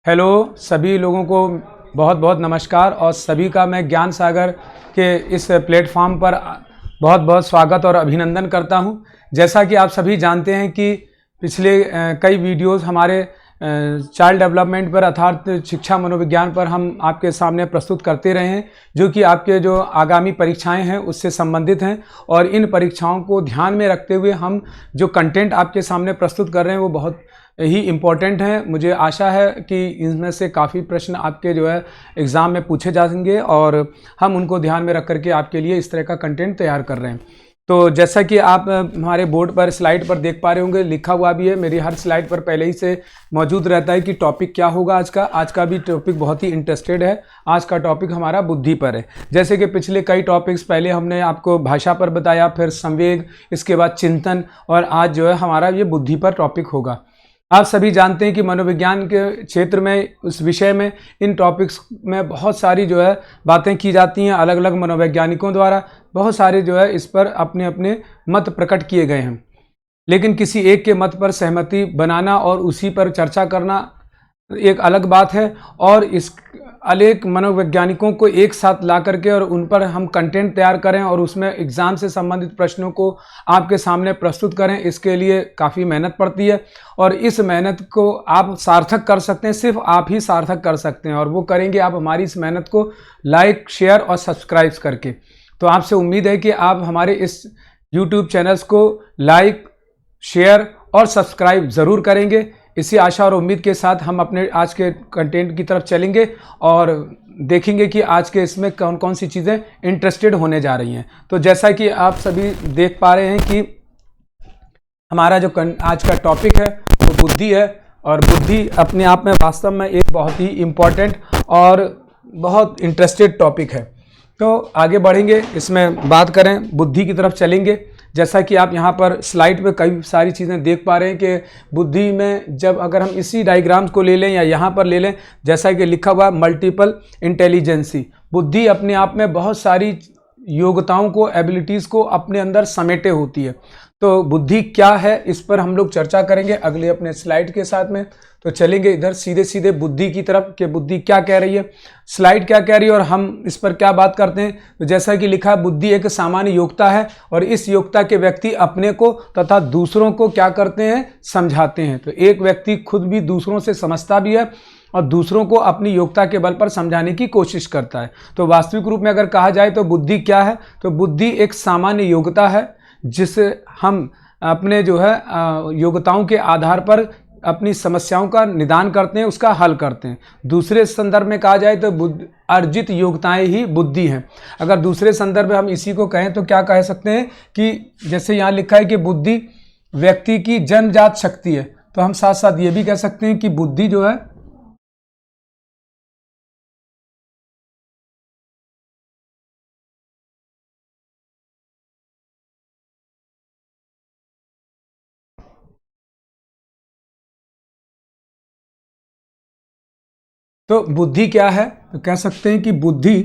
Hello सभी लोगों को बहुत बहुत नमस्कार और सभी का मैं ज्ञान सागर के इस प्लेटफॉर्म पर बहुत बहुत स्वागत और अभिनंदन करता हूं। जैसा कि आप सभी जानते हैं कि पिछले कई वीडियोस हमारे चाइल्ड डेवलपमेंट पर अर्थात शिक्षा मनोविज्ञान पर हम आपके सामने प्रस्तुत करते रहे हैं, जो कि आपके जो आगामी परीक्षाएं हैं उससे संबंधित हैं। और इन परीक्षाओं को ध्यान में रखते हुए हम जो कंटेंट आपके सामने प्रस्तुत कर रहे हैं वो बहुत ही इम्पोर्टेंट है। मुझे आशा है कि इनमें से काफ़ी प्रश्न आपके जो है एग्ज़ाम में पूछे जाएंगे और हम उनको ध्यान में रख करके आपके लिए इस तरह का कंटेंट तैयार कर रहे हैं। तो जैसा कि आप हमारे बोर्ड पर स्लाइड पर देख पा रहे होंगे, लिखा हुआ भी है, मेरी हर स्लाइड पर पहले ही से मौजूद रहता है कि टॉपिक क्या होगा आज का। आज का भी टॉपिक बहुत ही इंटरेस्टेड है। आज का टॉपिक हमारा बुद्धि पर है। जैसे कि पिछले कई टॉपिक्स पहले हमने आपको भाषा पर बताया, फिर संवेग, इसके बाद चिंतन, और आज जो है हमारा ये बुद्धि पर टॉपिक होगा। आप सभी जानते हैं कि मनोविज्ञान के क्षेत्र में, उस विषय में, इन टॉपिक्स में बहुत सारी जो है बातें की जाती हैं अलग अलग मनोवैज्ञानिकों द्वारा। बहुत सारे जो है इस पर अपने अपने मत प्रकट किए गए हैं, लेकिन किसी एक के मत पर सहमति बनाना और उसी पर चर्चा करना एक अलग बात है। और इस अनेक मनोवैज्ञानिकों को एक साथ ला करके और उन पर हम कंटेंट तैयार करें और उसमें एग्ज़ाम से संबंधित प्रश्नों को आपके सामने प्रस्तुत करें, इसके लिए काफ़ी मेहनत पड़ती है। और इस मेहनत को आप सार्थक कर सकते हैं, सिर्फ आप ही सार्थक कर सकते हैं, और वो करेंगे आप हमारी इस मेहनत को लाइक, शेयर और सब्सक्राइब करके। तो आपसे उम्मीद है कि आप हमारे इस यूट्यूब चैनल्स को लाइक, शेयर और सब्सक्राइब ज़रूर करेंगे। इसी आशा और उम्मीद के साथ हम अपने आज के कंटेंट की तरफ चलेंगे और देखेंगे कि आज के इसमें कौन कौन सी चीज़ें इंटरेस्टेड होने जा रही हैं। तो जैसा कि आप सभी देख पा रहे हैं कि हमारा जो आज का टॉपिक है वो बुद्धि है, और बुद्धि अपने आप में वास्तव में एक बहुत ही इम्पोर्टेंट और बहुत इंटरेस्टेड टॉपिक है। तो आगे बढ़ेंगे, इसमें बात करें, बुद्धि की तरफ चलेंगे। जैसा कि आप यहाँ पर स्लाइड पे कई सारी चीज़ें देख पा रहे हैं कि बुद्धि में जब अगर हम इसी डायग्राम्स को ले लें या यहाँ पर ले लें, जैसा कि लिखा हुआ मल्टीपल इंटेलिजेंसी, बुद्धि अपने आप में बहुत सारी योग्यताओं को, एबिलिटीज़ को अपने अंदर समेटे होती है। तो बुद्धि क्या है, इस पर हम लोग चर्चा करेंगे अगले अपने स्लाइड के साथ में। तो चलेंगे इधर सीधे सीधे बुद्धि की तरफ कि बुद्धि क्या कह रही है, स्लाइड क्या कह रही है और हम इस पर क्या बात करते हैं। तो जैसा कि लिखा है, बुद्धि एक सामान्य योग्यता है और इस योग्यता के व्यक्ति अपने को तथा दूसरों को क्या करते हैं, समझाते हैं। तो एक व्यक्ति खुद भी दूसरों से समझता भी है और दूसरों को अपनी योग्यता के बल पर समझाने की कोशिश करता है। तो वास्तविक रूप में अगर कहा जाए तो बुद्धि क्या है, तो बुद्धि एक सामान्य योग्यता है जिसे हम अपने जो है योग्यताओं के आधार पर अपनी समस्याओं का निदान करते हैं, उसका हल करते हैं। दूसरे संदर्भ में कहा जाए तो अर्जित योग्यताएं ही बुद्धि हैं। अगर दूसरे संदर्भ में हम इसी को कहें तो क्या कह सकते हैं कि जैसे यहाँ लिखा है कि बुद्धि व्यक्ति की जन्मजात शक्ति है, तो हम साथ साथ ये भी कह सकते हैं कि बुद्धि जो है तो बुद्धि क्या है, तो कह सकते हैं कि बुद्धि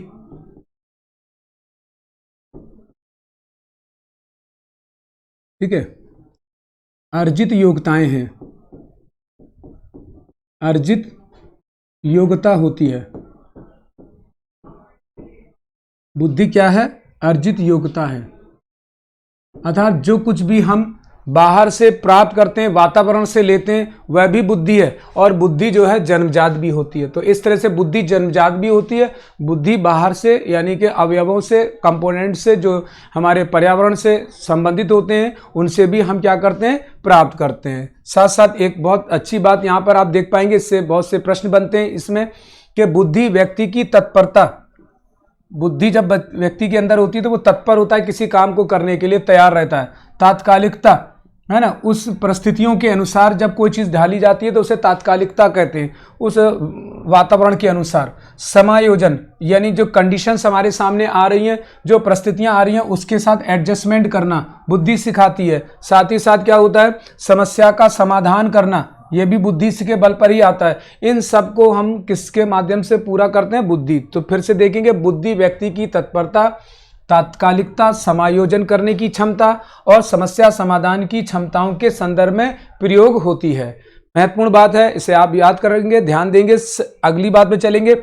ठीक है अर्जित योग्यताएं हैं, अर्जित योग्यता होती है। बुद्धि क्या है, अर्जित योग्यता है, अर्थात जो कुछ भी हम बाहर से प्राप्त करते हैं, वातावरण से लेते हैं, वह भी बुद्धि है। और बुद्धि जो है जन्मजात भी होती है। तो इस तरह से बुद्धि जन्मजात भी होती है, बुद्धि बाहर से यानी कि अवयवों से, कंपोनेंट से, जो हमारे पर्यावरण से संबंधित होते हैं, उनसे भी हम क्या करते हैं, प्राप्त करते हैं। साथ साथ एक बहुत अच्छी बात यहाँ पर आप देख पाएंगे, इससे बहुत से प्रश्न बनते हैं इसमें कि बुद्धि व्यक्ति की तत्परता, बुद्धि जब व्यक्ति के अंदर होती है तो वो तत्पर होता है, किसी काम को करने के लिए तैयार रहता है। तात्कालिकता है ना, उस परिस्थितियों के अनुसार जब कोई चीज़ ढाली जाती है तो उसे तात्कालिकता कहते हैं, उस वातावरण के अनुसार। समायोजन यानी जो कंडीशंस हमारे सामने आ रही हैं, जो परिस्थितियां आ रही हैं, उसके साथ एडजस्टमेंट करना बुद्धि सिखाती है। साथ ही साथ क्या होता है, समस्या का समाधान करना, ये भी बुद्धि के बल पर ही आता है। इन सब को हम किसके माध्यम से पूरा करते हैं, बुद्धि। तो फिर से देखेंगे, बुद्धि व्यक्ति की तत्परता, तात्कालिकता, समायोजन करने की क्षमता और समस्या समाधान की क्षमताओं के संदर्भ में प्रयोग होती है। महत्वपूर्ण बात है, इसे आप याद करेंगे, ध्यान देंगे। अगली बात में चलेंगे।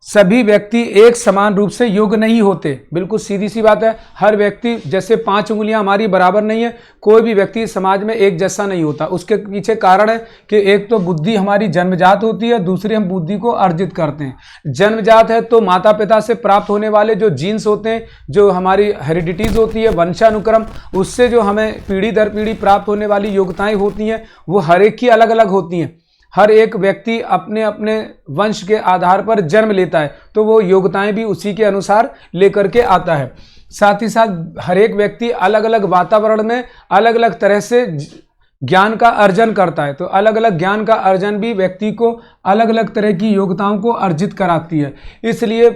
सभी व्यक्ति एक समान रूप से योग्य नहीं होते। बिल्कुल सीधी सी बात है। हर व्यक्ति, जैसे 5 उंगलियां हमारी बराबर नहीं है, कोई भी व्यक्ति समाज में एक जैसा नहीं होता। उसके पीछे कारण है कि एक तो बुद्धि हमारी जन्मजात होती है, दूसरी हम बुद्धि को अर्जित करते हैं। जन्मजात है तो माता पिता से प्राप्त होने वाले जो जीन्स होते हैं, जो हमारी हेरिडिटीज होती है, वंशानुक्रम, उससे जो हमें पीढ़ी दर पीढ़ी प्राप्त होने वाली योग्यताएं होती हैं, वो हर एक की अलग अलग होती हैं। हर एक व्यक्ति अपने अपने वंश के आधार पर जन्म लेता है, तो वो योग्यताएं भी उसी के अनुसार लेकर के आता है। साथ ही साथ हर एक व्यक्ति अलग अलग वातावरण में अलग अलग तरह से ज्ञान का अर्जन करता है, तो अलग अलग ज्ञान का अर्जन भी व्यक्ति को अलग अलग तरह की योग्यताओं को अर्जित कराती है। इसलिए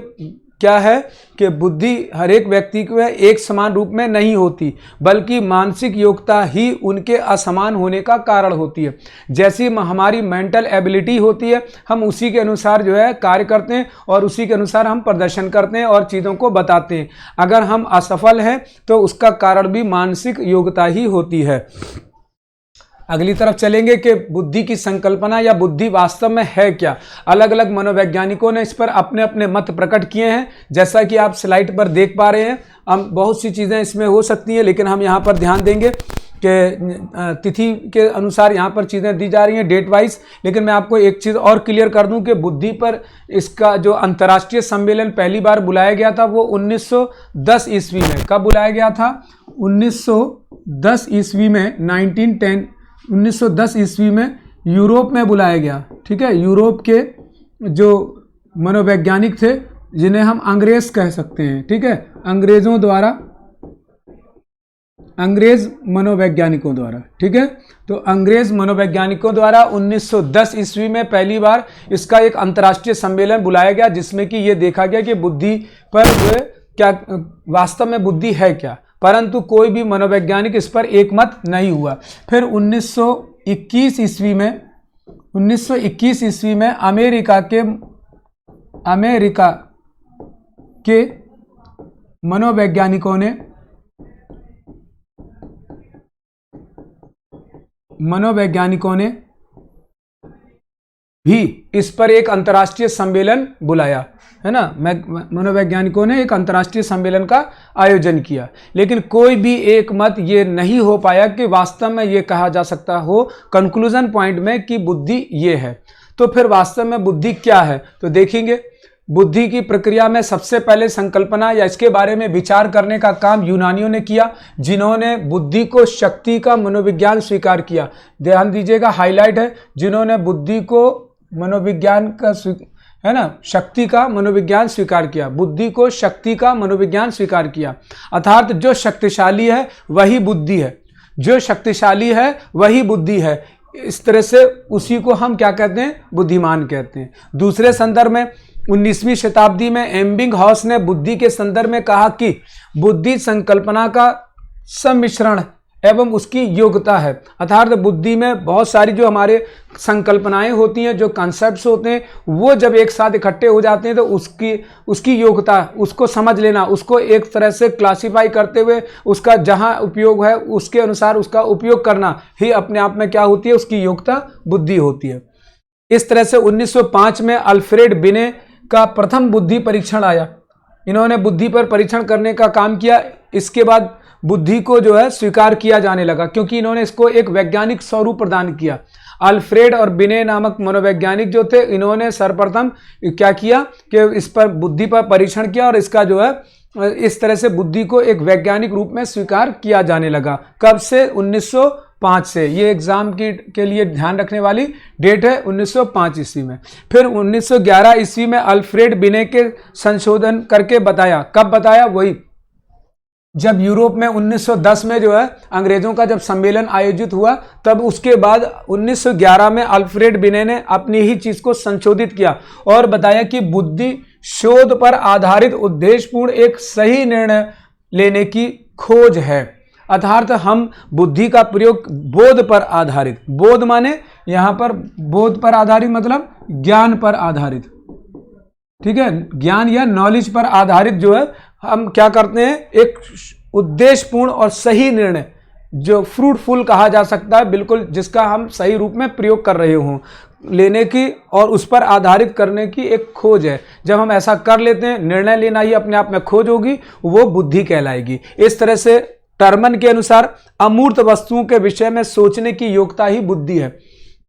क्या है कि बुद्धि हर एक व्यक्ति को एक समान रूप में नहीं होती, बल्कि मानसिक योग्यता ही उनके असमान होने का कारण होती है। जैसी हमारी मेंटल एबिलिटी होती है, हम उसी के अनुसार जो है कार्य करते हैं और उसी के अनुसार हम प्रदर्शन करते हैं और चीज़ों को बताते हैं। अगर हम असफल हैं तो उसका कारण भी मानसिक योग्यता ही होती है। अगली तरफ चलेंगे कि बुद्धि की संकल्पना या बुद्धि वास्तव में है क्या। अलग अलग मनोवैज्ञानिकों ने इस पर अपने अपने मत प्रकट किए हैं। जैसा कि आप स्लाइड पर देख पा रहे हैं, हम बहुत सी चीज़ें इसमें हो सकती हैं, लेकिन हम यहाँ पर ध्यान देंगे कि तिथि के अनुसार यहाँ पर चीज़ें दी जा रही हैं, डेट वाइज। लेकिन मैं आपको एक चीज़ और क्लियर कर दूं कि बुद्धि पर इसका जो अंतर्राष्ट्रीय सम्मेलन पहली बार बुलाया गया था वो 1910 ईस्वी में। कब बुलाया गया था? 1910 ईस्वी में, 1910 ईस्वी में यूरोप में बुलाया गया। ठीक है, यूरोप के जो मनोवैज्ञानिक थे, जिन्हें हम अंग्रेज कह सकते हैं, ठीक है, अंग्रेजों द्वारा, अंग्रेज मनोवैज्ञानिकों द्वारा, ठीक है, तो अंग्रेज मनोवैज्ञानिकों द्वारा 1910 ईस्वी में पहली बार इसका एक अंतर्राष्ट्रीय सम्मेलन बुलाया गया, जिसमें कि ये देखा गया कि बुद्धि पर जो है क्या वास्तव में बुद्धि है क्या। परंतु कोई भी मनोवैज्ञानिक इस पर एकमत नहीं हुआ। फिर 1921 ईस्वी में अमेरिका के मनोवैज्ञानिकों ने भी इस पर एक अंतर्राष्ट्रीय सम्मेलन बुलाया, है ना। मनोवैज्ञानिकों ने एक अंतर्राष्ट्रीय सम्मेलन का आयोजन किया, लेकिन कोई भी एक मत ये नहीं हो पाया कि वास्तव में ये कहा जा सकता हो कंक्लूजन पॉइंट में कि बुद्धि ये है। तो फिर वास्तव में बुद्धि क्या है, तो देखेंगे। बुद्धि की प्रक्रिया में सबसे पहले संकल्पना या इसके बारे में विचार करने का काम यूनानियों ने किया, जिन्होंने बुद्धि को शक्ति का मनोविज्ञान स्वीकार किया। ध्यान दीजिएगा, हाईलाइट है, जिन्होंने बुद्धि को मनोविज्ञान का, है ना, शक्ति का मनोविज्ञान स्वीकार किया, बुद्धि को शक्ति का मनोविज्ञान स्वीकार किया। अर्थात जो शक्तिशाली है वही बुद्धि है, जो शक्तिशाली है वही बुद्धि है। इस तरह से उसी को हम क्या कहते हैं? बुद्धिमान कहते हैं। दूसरे संदर्भ में 19वीं शताब्दी में एबिंगहॉस ने बुद्धि के संदर्भ में कहा कि बुद्धि संकल्पना का सम्मिश्रण एवं उसकी योग्यता है। अर्थात बुद्धि में बहुत सारी जो हमारे संकल्पनाएं होती हैं, जो कॉन्सेप्ट्स होते हैं, वो जब एक साथ इकट्ठे हो जाते हैं तो उसकी योग्यता, उसको समझ लेना, उसको एक तरह से क्लासिफाई करते हुए उसका जहां उपयोग है उसके अनुसार उसका उपयोग करना ही अपने आप में क्या होती है? उसकी योग्यता बुद्धि होती है। इस तरह से 1905 में अल्फ्रेड बिने का प्रथम बुद्धि परीक्षण आया। इन्होंने बुद्धि पर परीक्षण करने का काम किया। इसके बाद बुद्धि को जो है स्वीकार किया जाने लगा, क्योंकि इन्होंने इसको एक वैज्ञानिक स्वरूप प्रदान किया। अल्फ्रेड और बिने नामक मनोवैज्ञानिक जो थे, इन्होंने सर्वप्रथम क्या किया कि इस पर बुद्धि पर परीक्षण किया और इसका जो है इस तरह से बुद्धि को एक वैज्ञानिक रूप में स्वीकार किया जाने लगा। कब से? 1905 से। ये एग्जाम के लिए ध्यान रखने वाली डेट है, 1905 ईस्वी में। फिर 1911 ईस्वी में अल्फ्रेड बिने के संशोधन करके बताया। कब बताया? वही जब यूरोप में 1910 में जो है अंग्रेजों का जब सम्मेलन आयोजित हुआ, तब उसके बाद 1911 में अल्फ्रेड बिने ने अपनी ही चीज को संशोधित किया और बताया कि बुद्धि शोध पर आधारित उद्देश्यपूर्ण एक सही निर्णय लेने की खोज है। अर्थात हम बुद्धि का प्रयोग बोध पर आधारित, बोध माने यहां पर बोध पर आधारित मतलब ज्ञान पर आधारित, ठीक है, ज्ञान या नॉलेज पर आधारित जो है हम क्या करते हैं? एक उद्देश्यपूर्ण और सही निर्णय जो फ्रूटफुल कहा जा सकता है, बिल्कुल जिसका हम सही रूप में प्रयोग कर रहे हों, लेने की और उस पर आधारित करने की एक खोज है। जब हम ऐसा कर लेते हैं, निर्णय लेना ही अपने आप में खोज होगी, वो बुद्धि कहलाएगी। इस तरह से टर्मन के अनुसार अमूर्त वस्तुओं के विषय में सोचने की योग्यता ही बुद्धि है।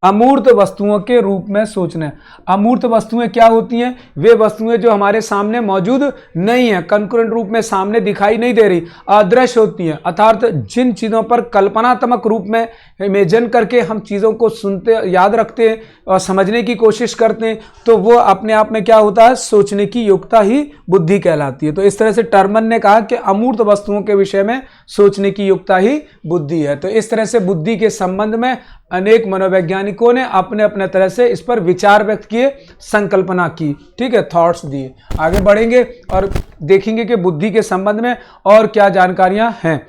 अमूर्त वस्तुओं के रूप में सोचना। अमूर्त वस्तुएं क्या होती हैं? वे वस्तुएं जो हमारे सामने मौजूद नहीं है, कंकरेंट रूप में सामने दिखाई नहीं दे रही, अदृश्य होती हैं। अर्थात जिन चीज़ों पर कल्पनात्मक रूप में इमेजिन करके हम चीज़ों को सुनते, याद रखते हैं और समझने की कोशिश करते हैं, तो वो अपने आप में क्या होता है? सोचने की योग्यता ही बुद्धि कहलाती है। तो इस तरह से टर्मन ने कहा कि अमूर्त वस्तुओं के विषय में सोचने की योग्यता ही बुद्धि है। तो इस तरह से बुद्धि के संबंध में अनेक मनोवैज्ञानिकों ने अपने अपने तरह से इस पर विचार व्यक्त किए, संकल्पना की, ठीक है, थॉट्स दिए। आगे बढ़ेंगे और देखेंगे कि बुद्धि के संबंध में और क्या जानकारियां हैं।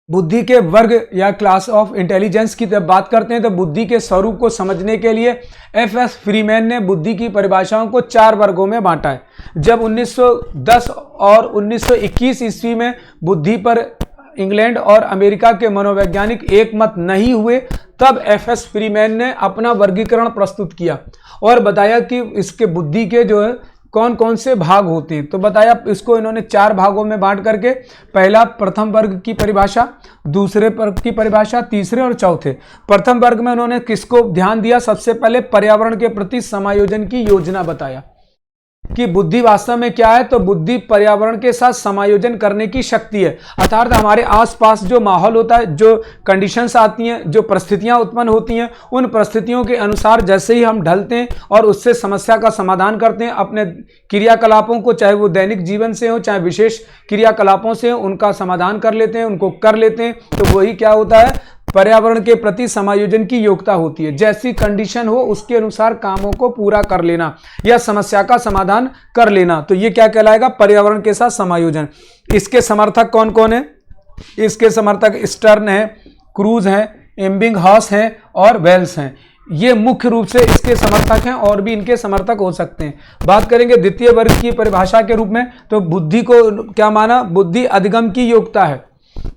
बुद्धि के वर्ग या क्लास ऑफ इंटेलिजेंस की जब बात करते हैं तो बुद्धि के स्वरूप को समझने के लिए एफ.एस. फ्रीमैन ने बुद्धि की परिभाषाओं को 4 वर्गों में बांटा है। जब 1910 और 1921 ईस्वी में बुद्धि पर इंग्लैंड और अमेरिका के मनोवैज्ञानिक एक मत नहीं हुए, तब एफ.एस. फ्रीमैन ने अपना वर्गीकरण प्रस्तुत किया और बताया कि इसके बुद्धि के जो है कौन कौन से भाग होते हैं। तो बताया इसको इन्होंने 4 भागों में बांट करके, पहला प्रथम वर्ग की परिभाषा, दूसरे वर्ग की परिभाषा, तीसरे और चौथे। प्रथम वर्ग में उन्होंने किसको ध्यान दिया? सबसे पहले पर्यावरण के प्रति समायोजन की योजना बताया कि बुद्धि वास्तव में क्या है। तो बुद्धि पर्यावरण के साथ समायोजन करने की शक्ति है। अर्थात हमारे आसपास जो माहौल होता है, जो कंडीशंस आती हैं, जो परिस्थितियां उत्पन्न होती हैं, उन परिस्थितियों के अनुसार जैसे ही हम ढलते हैं और उससे समस्या का समाधान करते हैं, अपने क्रियाकलापों को, चाहे वो दैनिक जीवन से हो चाहे विशेष क्रियाकलापों से हो, उनका समाधान कर लेते हैं, उनको कर लेते हैं, तो वही क्या होता है? पर्यावरण के प्रति समायोजन की योग्यता होती है। जैसी कंडीशन हो उसके अनुसार कामों को पूरा कर लेना या समस्या का समाधान कर लेना, तो ये क्या कहलाएगा? पर्यावरण के साथ समायोजन। इसके समर्थक कौन कौन है? इसके समर्थक स्टर्न है, क्रूज है, एबिंगहॉस है और वेल्स हैं। ये मुख्य रूप से इसके समर्थक हैं, और भी इनके समर्थक हो सकते हैं। बात करेंगे द्वितीय वर्ग की परिभाषा के रूप में, तो बुद्धि को क्या माना? बुद्धि अधिगम की योग्यता है।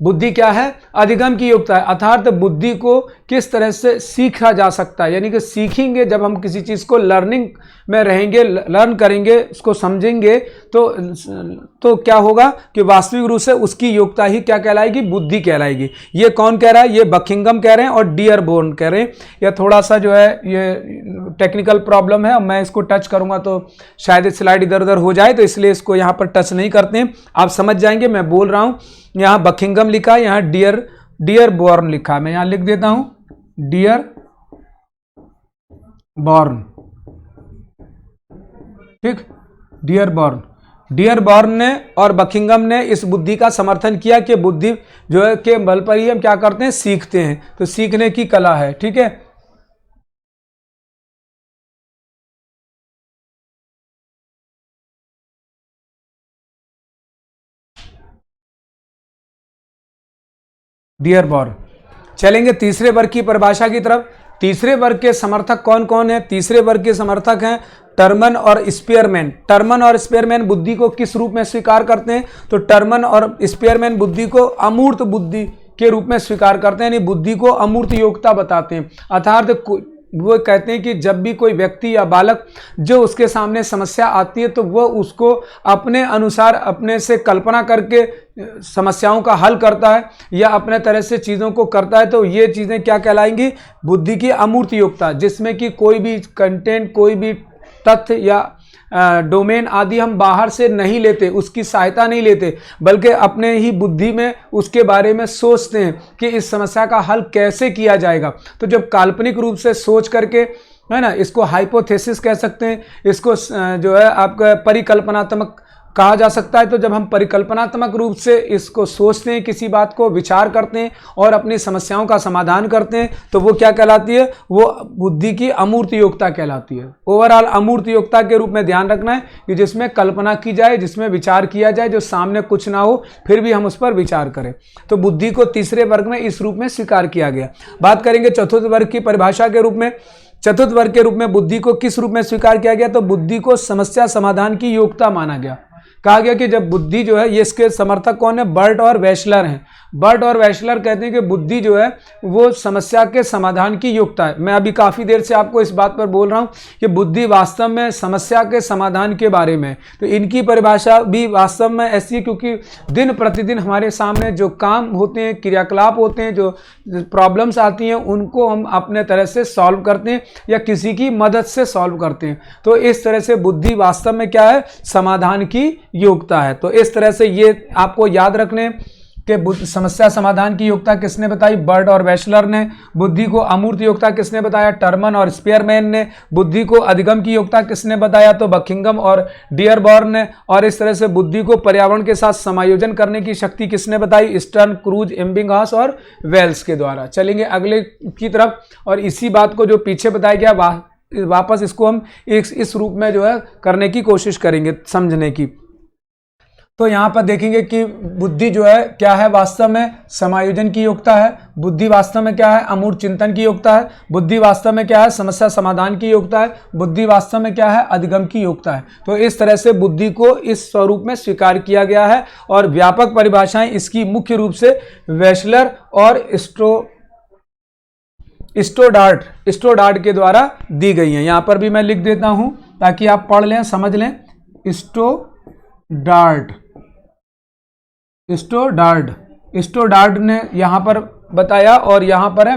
बुद्धि क्या है? अधिगम की योग्यता है। अर्थात बुद्धि को किस तरह से सीखा जा सकता है, यानी कि सीखेंगे जब हम किसी चीज़ को लर्निंग में रहेंगे, लर्न करेंगे, उसको समझेंगे, तो क्या होगा कि वास्तविक रूप से उसकी योग्यता ही क्या कहलाएगी? बुद्धि कहलाएगी। ये कौन कह रहा है? ये बकिंघम कह रहे हैं और डियरबोर्न कह रहे हैं। यह थोड़ा सा जो है ये टेक्निकल प्रॉब्लम है, मैं इसको टच करूंगा तो शायद स्लाइड इधर उधर हो जाए, तो इसलिए इसको यहाँ पर टच नहीं करते हैं। आप समझ जाएंगे मैं बोल रहा हूँ। यहाँ बकिंघम लिखा है, यहाँ डियरबोर्न लिखा है। मैं यहाँ लिख देता हूं डियरबोर्न, ठीक, डियरबोर्न ने और बकिंघम ने इस बुद्धि का समर्थन किया कि बुद्धि जो है के बल पर ही हम क्या करते हैं? सीखते हैं। तो सीखने की कला है, ठीक है। डियरबोर्न। चलेंगे तीसरे वर्ग की परिभाषा की तरफ। तीसरे वर्ग के समर्थक कौन कौन है? तीसरे वर्ग के समर्थक हैं टर्मन और स्पीयरमैन। टर्मन और स्पीयरमैन बुद्धि को किस रूप में स्वीकार करते हैं? तो टर्मन और स्पीयरमैन बुद्धि को अमूर्त बुद्धि के रूप में स्वीकार करते हैं, यानी बुद्धि को अमूर्त योग्यता बताते हैं। अर्थात वो कहते हैं कि जब भी कोई व्यक्ति या बालक जो उसके सामने समस्या आती है, तो वो उसको अपने अनुसार अपने से कल्पना करके समस्याओं का हल करता है या अपने तरह से चीज़ों को करता है, तो ये चीज़ें क्या कहलाएंगी? बुद्धि की अमूर्त योग्यता, जिसमें कि कोई भी कंटेंट, कोई भी तथ्य या डोमेन आदि हम बाहर से नहीं लेते, उसकी सहायता नहीं लेते, बल्कि अपने ही बुद्धि में उसके बारे में सोचते हैं कि इस समस्या का हल कैसे किया जाएगा। तो जब काल्पनिक रूप से सोच करके, है ना, इसको हाइपोथेसिस कह सकते हैं, इसको जो है आपका परिकल्पनात्मक कहा जा सकता है। तो जब हम परिकल्पनात्मक रूप से इसको सोचते हैं, किसी बात को विचार करते हैं और अपनी समस्याओं का समाधान करते हैं, तो वो क्या कहलाती है? वो बुद्धि की अमूर्त योग्यता कहलाती है। ओवरऑल अमूर्त योग्यता के रूप में ध्यान रखना है कि जिसमें कल्पना की जाए, जिसमें विचार किया जाए, जो सामने कुछ ना हो फिर भी हम उस पर विचार करें। तो बुद्धि को तीसरे वर्ग में इस रूप में स्वीकार किया गया। बात करेंगे चतुर्थ वर्ग की परिभाषा के रूप में। चतुर्थ वर्ग के रूप में बुद्धि को किस रूप में स्वीकार किया गया? तो बुद्धि को समस्या समाधान की योग्यता माना गया। कहा गया कि जब बुद्धि जो है, ये इसके समर्थक कौन है? बर्ट और वेशलर हैं। बर्ट और वेशलर कहते हैं कि बुद्धि जो है वो समस्या के समाधान की योग्यता है। मैं अभी काफ़ी देर से आपको इस बात पर बोल रहा हूँ कि बुद्धि वास्तव में समस्या के समाधान के बारे में, तो इनकी परिभाषा भी वास्तव में ऐसी है, क्योंकि दिन प्रतिदिन हमारे सामने जो काम होते हैं, क्रियाकलाप होते हैं, जो प्रॉब्लम्स आती हैं, उनको हम अपने तरह से सॉल्व करते हैं या किसी की मदद से सॉल्व करते हैं। तो इस तरह से बुद्धि वास्तव में क्या है, समाधान की योग्यता है। तो इस तरह से ये आपको याद रखने कि समस्या समाधान की योग्यता किसने बताई, बर्ट और वेशलर ने। बुद्धि को अमूर्त योग्यता किसने बताया, टर्मन और स्पीयरमैन ने। बुद्धि को अधिगम की योग्यता किसने बताया, तो बकिंघम और डियरबॉर्न ने। और इस तरह से बुद्धि को पर्यावरण के साथ समायोजन करने की शक्ति किसने बताई, स्टर्न, क्रूज, एबिंगहॉस और वेल्स के द्वारा। चलेंगे अगले की तरफ, और इसी बात को जो पीछे बताया गया वापस इसको हम इस रूप में जो है करने की कोशिश करेंगे समझने की। तो यहाँ पर देखेंगे कि बुद्धि जो है क्या है, वास्तव में समायोजन की योग्यता है। बुद्धि वास्तव में क्या है, अमूर्त चिंतन की योग्यता है। बुद्धि वास्तव में क्या है, समस्या समाधान की योग्यता है। बुद्धि वास्तव में क्या है, अधिगम की योग्यता है। तो इस तरह से बुद्धि को इस स्वरूप में स्वीकार किया गया है, और व्यापक परिभाषाएं इसकी मुख्य रूप से वेशलर और स्टोडार्ट के द्वारा दी गई हैं। यहाँ पर भी मैं लिख देता हूँ ताकि आप पढ़ लें, समझ लें। स्टोडार्ट ने यहां पर बताया, और यहां पर है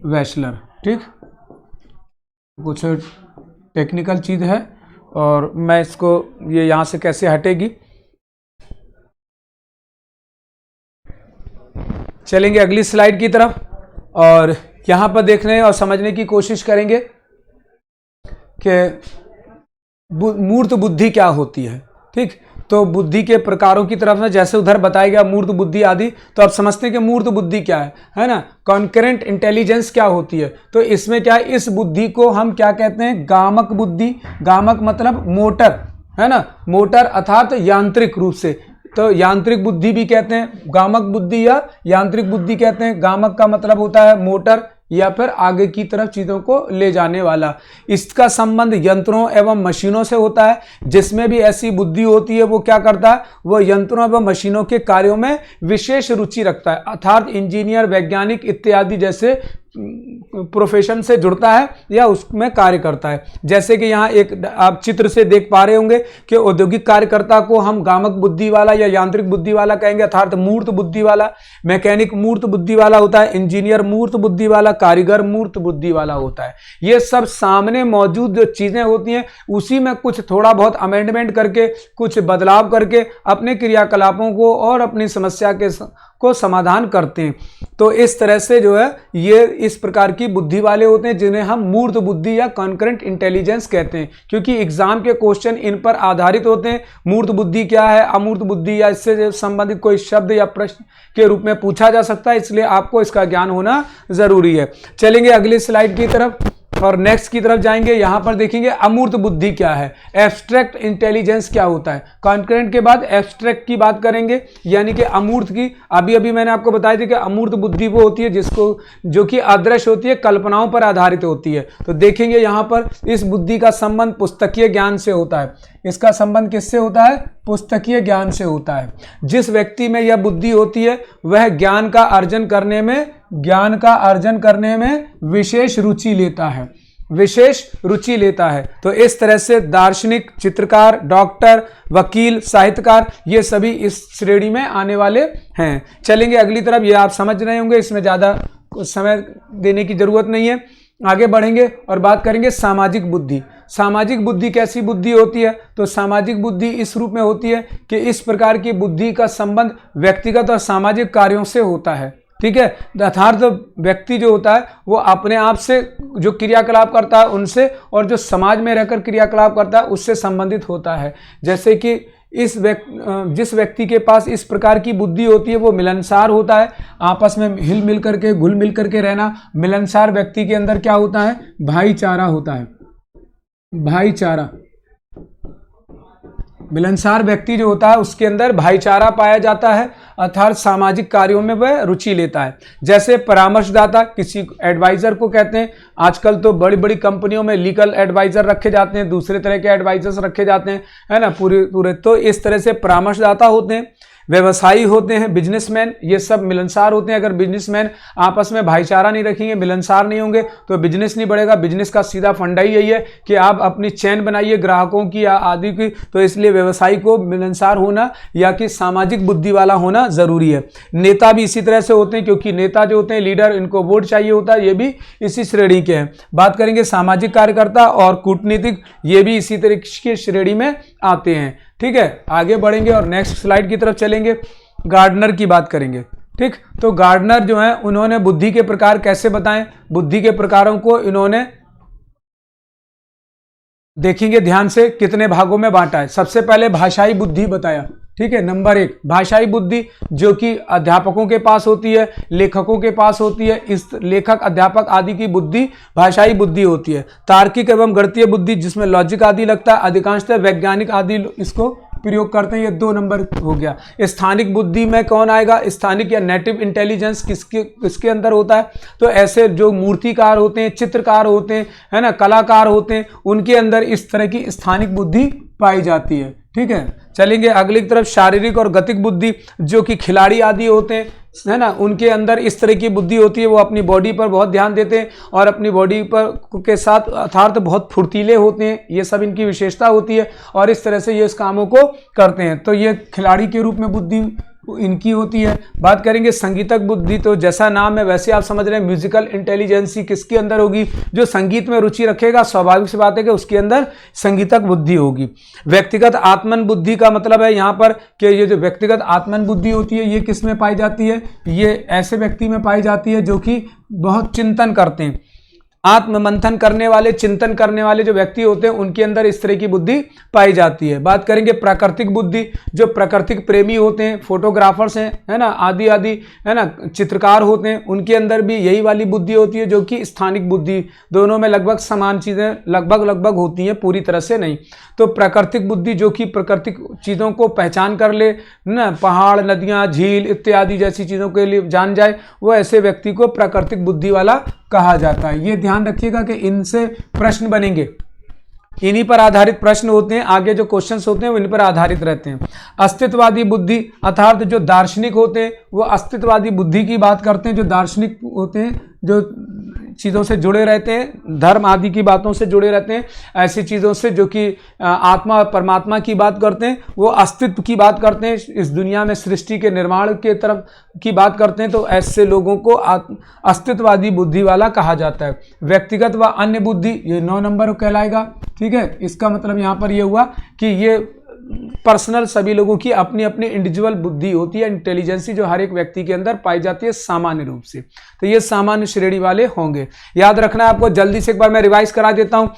वेशलर। ठीक, कुछ टेक्निकल चीज है और मैं इसको ये यहां से कैसे हटेगी। चलेंगे अगली स्लाइड की तरफ, और यहां पर देखने और समझने की कोशिश करेंगे कि मूर्त बुद्धि क्या होती है। ठीक, तो बुद्धि के प्रकारों की तरफ में जैसे उधर बताया गया मूर्त बुद्धि आदि, तो आप समझते हैं कि मूर्त बुद्धि क्या है ना। कॉन्करेंट इंटेलिजेंस क्या होती है, तो इसमें क्या है, इस बुद्धि को हम क्या कहते हैं, गामक बुद्धि। गामक मतलब मोटर, है ना, मोटर अर्थात यांत्रिक रूप से, तो यांत्रिक बुद्धि भी कहते हैं, गामक बुद्धि या यांत्रिक बुद्धि कहते हैं। गामक का मतलब होता है मोटर या फिर आगे की तरफ चीजों को ले जाने वाला। इसका संबंध यंत्रों एवं मशीनों से होता है। जिसमें भी ऐसी बुद्धि होती है वो क्या करता है, वो यंत्रों एवं मशीनों के कार्यों में विशेष रुचि रखता है, अर्थात इंजीनियर, वैज्ञानिक इत्यादि जैसे प्रोफेशन से जुड़ता है या उसमें कार्य करता है। जैसे कि यहाँ एक आप चित्र से देख पा रहे होंगे कि औद्योगिक कार्यकर्ता को हम गामक बुद्धि वाला या यांत्रिक बुद्धि वाला कहेंगे, अर्थात मूर्त बुद्धि वाला। मैकेनिक मूर्त बुद्धि वाला होता है, इंजीनियर मूर्त बुद्धि वाला, कारीगर मूर्त बुद्धि वाला होता है। ये सब सामने मौजूद जो चीजें होती हैं उसी में कुछ थोड़ा बहुत अमेंडमेंट करके, कुछ बदलाव करके अपने क्रियाकलापों को और अपनी समस्या को समाधान करते हैं। तो इस तरह से जो है ये इस प्रकार की बुद्धि वाले होते हैं, जिन्हें हम मूर्त बुद्धि या कॉन्करेंट इंटेलिजेंस कहते हैं, क्योंकि एग्जाम के क्वेश्चन इन पर आधारित होते हैं। मूर्त बुद्धि क्या है, अमूर्त बुद्धि या इससे संबंधित कोई शब्द या प्रश्न के रूप में पूछा जा सकता है, इसलिए आपको इसका ज्ञान होना जरूरी है। चलेंगे अगली स्लाइड की तरफ और नेक्स्ट की तरफ जाएंगे। यहां पर देखेंगे अमूर्त बुद्धि क्या है, एब्स्ट्रैक्ट इंटेलिजेंस क्या होता है। कॉन्करेंट के बाद एब्स्ट्रैक्ट की बात करेंगे, यानी कि अमूर्त की। अभी मैंने आपको बताया था कि अमूर्त बुद्धि वो होती है जो कि अदृश्य होती है, कल्पनाओं पर आधारित होती है। तो देखेंगे यहां पर इस बुद्धि का संबंध पुस्तकीय ज्ञान से होता है। इसका संबंध किससे होता है, पुस्तकीय ज्ञान से होता है। जिस व्यक्ति में यह बुद्धि होती है वह ज्ञान का अर्जन करने में विशेष रुचि लेता है। तो इस तरह से दार्शनिक, चित्रकार, डॉक्टर, वकील, साहित्यकार, ये सभी इस श्रेणी में आने वाले हैं। चलेंगे अगली तरफ, ये आप समझ रहे होंगे, इसमें ज्यादा समय देने की जरूरत नहीं है। आगे बढ़ेंगे और बात करेंगे सामाजिक बुद्धि। सामाजिक बुद्धि कैसी बुद्धि होती है, तो सामाजिक बुद्धि इस रूप में होती है कि इस प्रकार की बुद्धि का संबंध व्यक्तिगत और सामाजिक कार्यों से होता है। ठीक है, अर्थात व्यक्ति जो होता है वो अपने आप से जो क्रियाकलाप करता है उनसे, और जो समाज में रहकर क्रियाकलाप करता है उससे संबंधित होता है। जैसे कि जिस व्यक्ति के पास इस प्रकार की बुद्धि होती है वो मिलनसार होता है, आपस में हिल मिल करके, घुल मिल करके रहना। मिलनसार व्यक्ति के अंदर क्या होता है, भाईचारा होता है। भाईचारा मिलनसार व्यक्ति जो होता है उसके अंदर भाईचारा पाया जाता है, अर्थात सामाजिक कार्यों में वह रुचि लेता है। जैसे परामर्शदाता, किसी एडवाइजर को कहते हैं। आजकल तो बड़ी बड़ी कंपनियों में लीगल एडवाइजर रखे जाते हैं, दूसरे तरह के एडवाइजर्स रखे जाते हैं, है ना, पूरे तो इस तरह से परामर्शदाता होते हैं। व्यवसायी होते हैं, बिजनेसमैन, ये सब मिलनसार होते हैं। अगर बिजनेसमैन आपस में भाईचारा नहीं रखेंगे, मिलनसार नहीं होंगे तो बिजनेस नहीं बढ़ेगा। बिजनेस का सीधा फंडा ही यही है कि आप अपनी चेन बनाइए ग्राहकों की या आदि की। तो इसलिए व्यवसायी को मिलनसार होना या कि सामाजिक बुद्धि वाला होना जरूरी है। नेता भी इसी तरह से होते हैं, क्योंकि नेता जो होते हैं लीडर, इनको वोट चाहिए होता है, ये भी इसी श्रेणी के हैं। बात करेंगे सामाजिक कार्यकर्ता और कूटनीतिक, ये भी इसी तरह की श्रेणी में आते हैं। ठीक है, आगे बढ़ेंगे और नेक्स्ट स्लाइड की तरफ चलेंगे। गार्डनर की बात करेंगे। ठीक, तो गार्डनर जो है उन्होंने बुद्धि के प्रकार कैसे बताएं, बुद्धि के प्रकारों को इन्होंने देखेंगे ध्यान से कितने भागों में बांटा है। सबसे पहले भाषाई बुद्धि बताया। ठीक है, नंबर 1 भाषाई बुद्धि, जो कि अध्यापकों के पास होती है, लेखकों के पास होती है। इस लेखक, अध्यापक आदि की बुद्धि भाषाई बुद्धि होती है। तार्किक एवं गणितीय बुद्धि, जिसमें लॉजिक आदि लगता है, अधिकांशतः वैज्ञानिक आदि इसको प्रयोग करते हैं। ये 2 नंबर हो गया। स्थानिक बुद्धि में कौन आएगा, स्थानिक या नेटिव इंटेलिजेंस किसके अंदर होता है, तो ऐसे जो मूर्तिकार होते हैं, चित्रकार होते हैं, है ना, कलाकार होते हैं, उनके अंदर इस तरह की स्थानिक बुद्धि पाई जाती है। ठीक है, चलेंगे अगली की तरफ। शारीरिक और गतिक बुद्धि, जो कि खिलाड़ी आदि होते हैं, है ना, उनके अंदर इस तरह की बुद्धि होती है। वो अपनी बॉडी पर बहुत ध्यान देते हैं और अपनी बॉडी पर के साथ अर्थात बहुत फुर्तीले होते हैं। ये सब इनकी विशेषता होती है और इस तरह से ये इस कामों को करते हैं। तो ये खिलाड़ी के रूप में बुद्धि इनकी होती है। बात करेंगे संगीतक बुद्धि, तो जैसा नाम है वैसे आप समझ रहे हैं, म्यूजिकल इंटेलिजेंसी किसके अंदर होगी, जो संगीत में रुचि रखेगा, स्वाभाविक सी बात है कि उसके अंदर संगीतक बुद्धि होगी। व्यक्तिगत आत्मन बुद्धि का मतलब है यहाँ पर कि ये जो व्यक्तिगत आत्मन बुद्धि होती है ये किस में पाई जाती है, ये ऐसे व्यक्ति में पाई जाती है जो कि बहुत चिंतन करते हैं, आत्ममंथन करने वाले, चिंतन करने वाले जो व्यक्ति होते हैं उनके अंदर इस तरह की बुद्धि पाई जाती है। बात करेंगे प्राकृतिक बुद्धि, जो प्राकृतिक प्रेमी होते हैं, फोटोग्राफर्स हैं, है ना, आदि आदि, है ना, चित्रकार होते हैं, उनके अंदर भी यही वाली बुद्धि होती है, जो कि स्थानिक बुद्धि। दोनों में लगभग समान चीज़ें लगभग होती हैं, पूरी तरह से नहीं। तो प्राकृतिक बुद्धि जो कि प्राकृतिक चीज़ों को पहचान कर ले, ना, पहाड़, नदियाँ, झील इत्यादि जैसी चीज़ों के लिए जान जाए, वो ऐसे व्यक्ति को प्राकृतिक बुद्धि वाला कहा जाता है। ये ध्यान रखिएगा कि इनसे प्रश्न बनेंगे, इन्हीं पर आधारित प्रश्न होते हैं, आगे जो क्वेश्चंस होते हैं वो इन पर आधारित रहते हैं। अस्तित्ववादी बुद्धि, अर्थात जो दार्शनिक होते हैं वो अस्तित्ववादी बुद्धि की बात करते हैं। जो दार्शनिक होते हैं, जो चीज़ों से जुड़े रहते हैं, धर्म आदि की बातों से जुड़े रहते हैं, ऐसी चीज़ों से जो कि आत्मा परमात्मा की बात करते हैं, वो अस्तित्व की बात करते हैं, इस दुनिया में सृष्टि के निर्माण के तरफ की बात करते हैं, तो ऐसे लोगों को अस्तित्ववादी बुद्धि वाला कहा जाता है। व्यक्तिगत व अन्य बुद्धि, ये 9 नंबर कहलाएगा। ठीक है, इसका मतलब यहाँ पर ये हुआ कि ये पर्सनल सभी लोगों की अपनी अपनी इंडिविजुअल बुद्धि होती है, इंटेलिजेंसी जो हर एक व्यक्ति के अंदर पाई जाती है सामान्य रूप से। तो ये सामान्य श्रेणी वाले होंगे, याद रखना है आपको। जल्दी से एक बार मैं रिवाइज करा देता हूँ।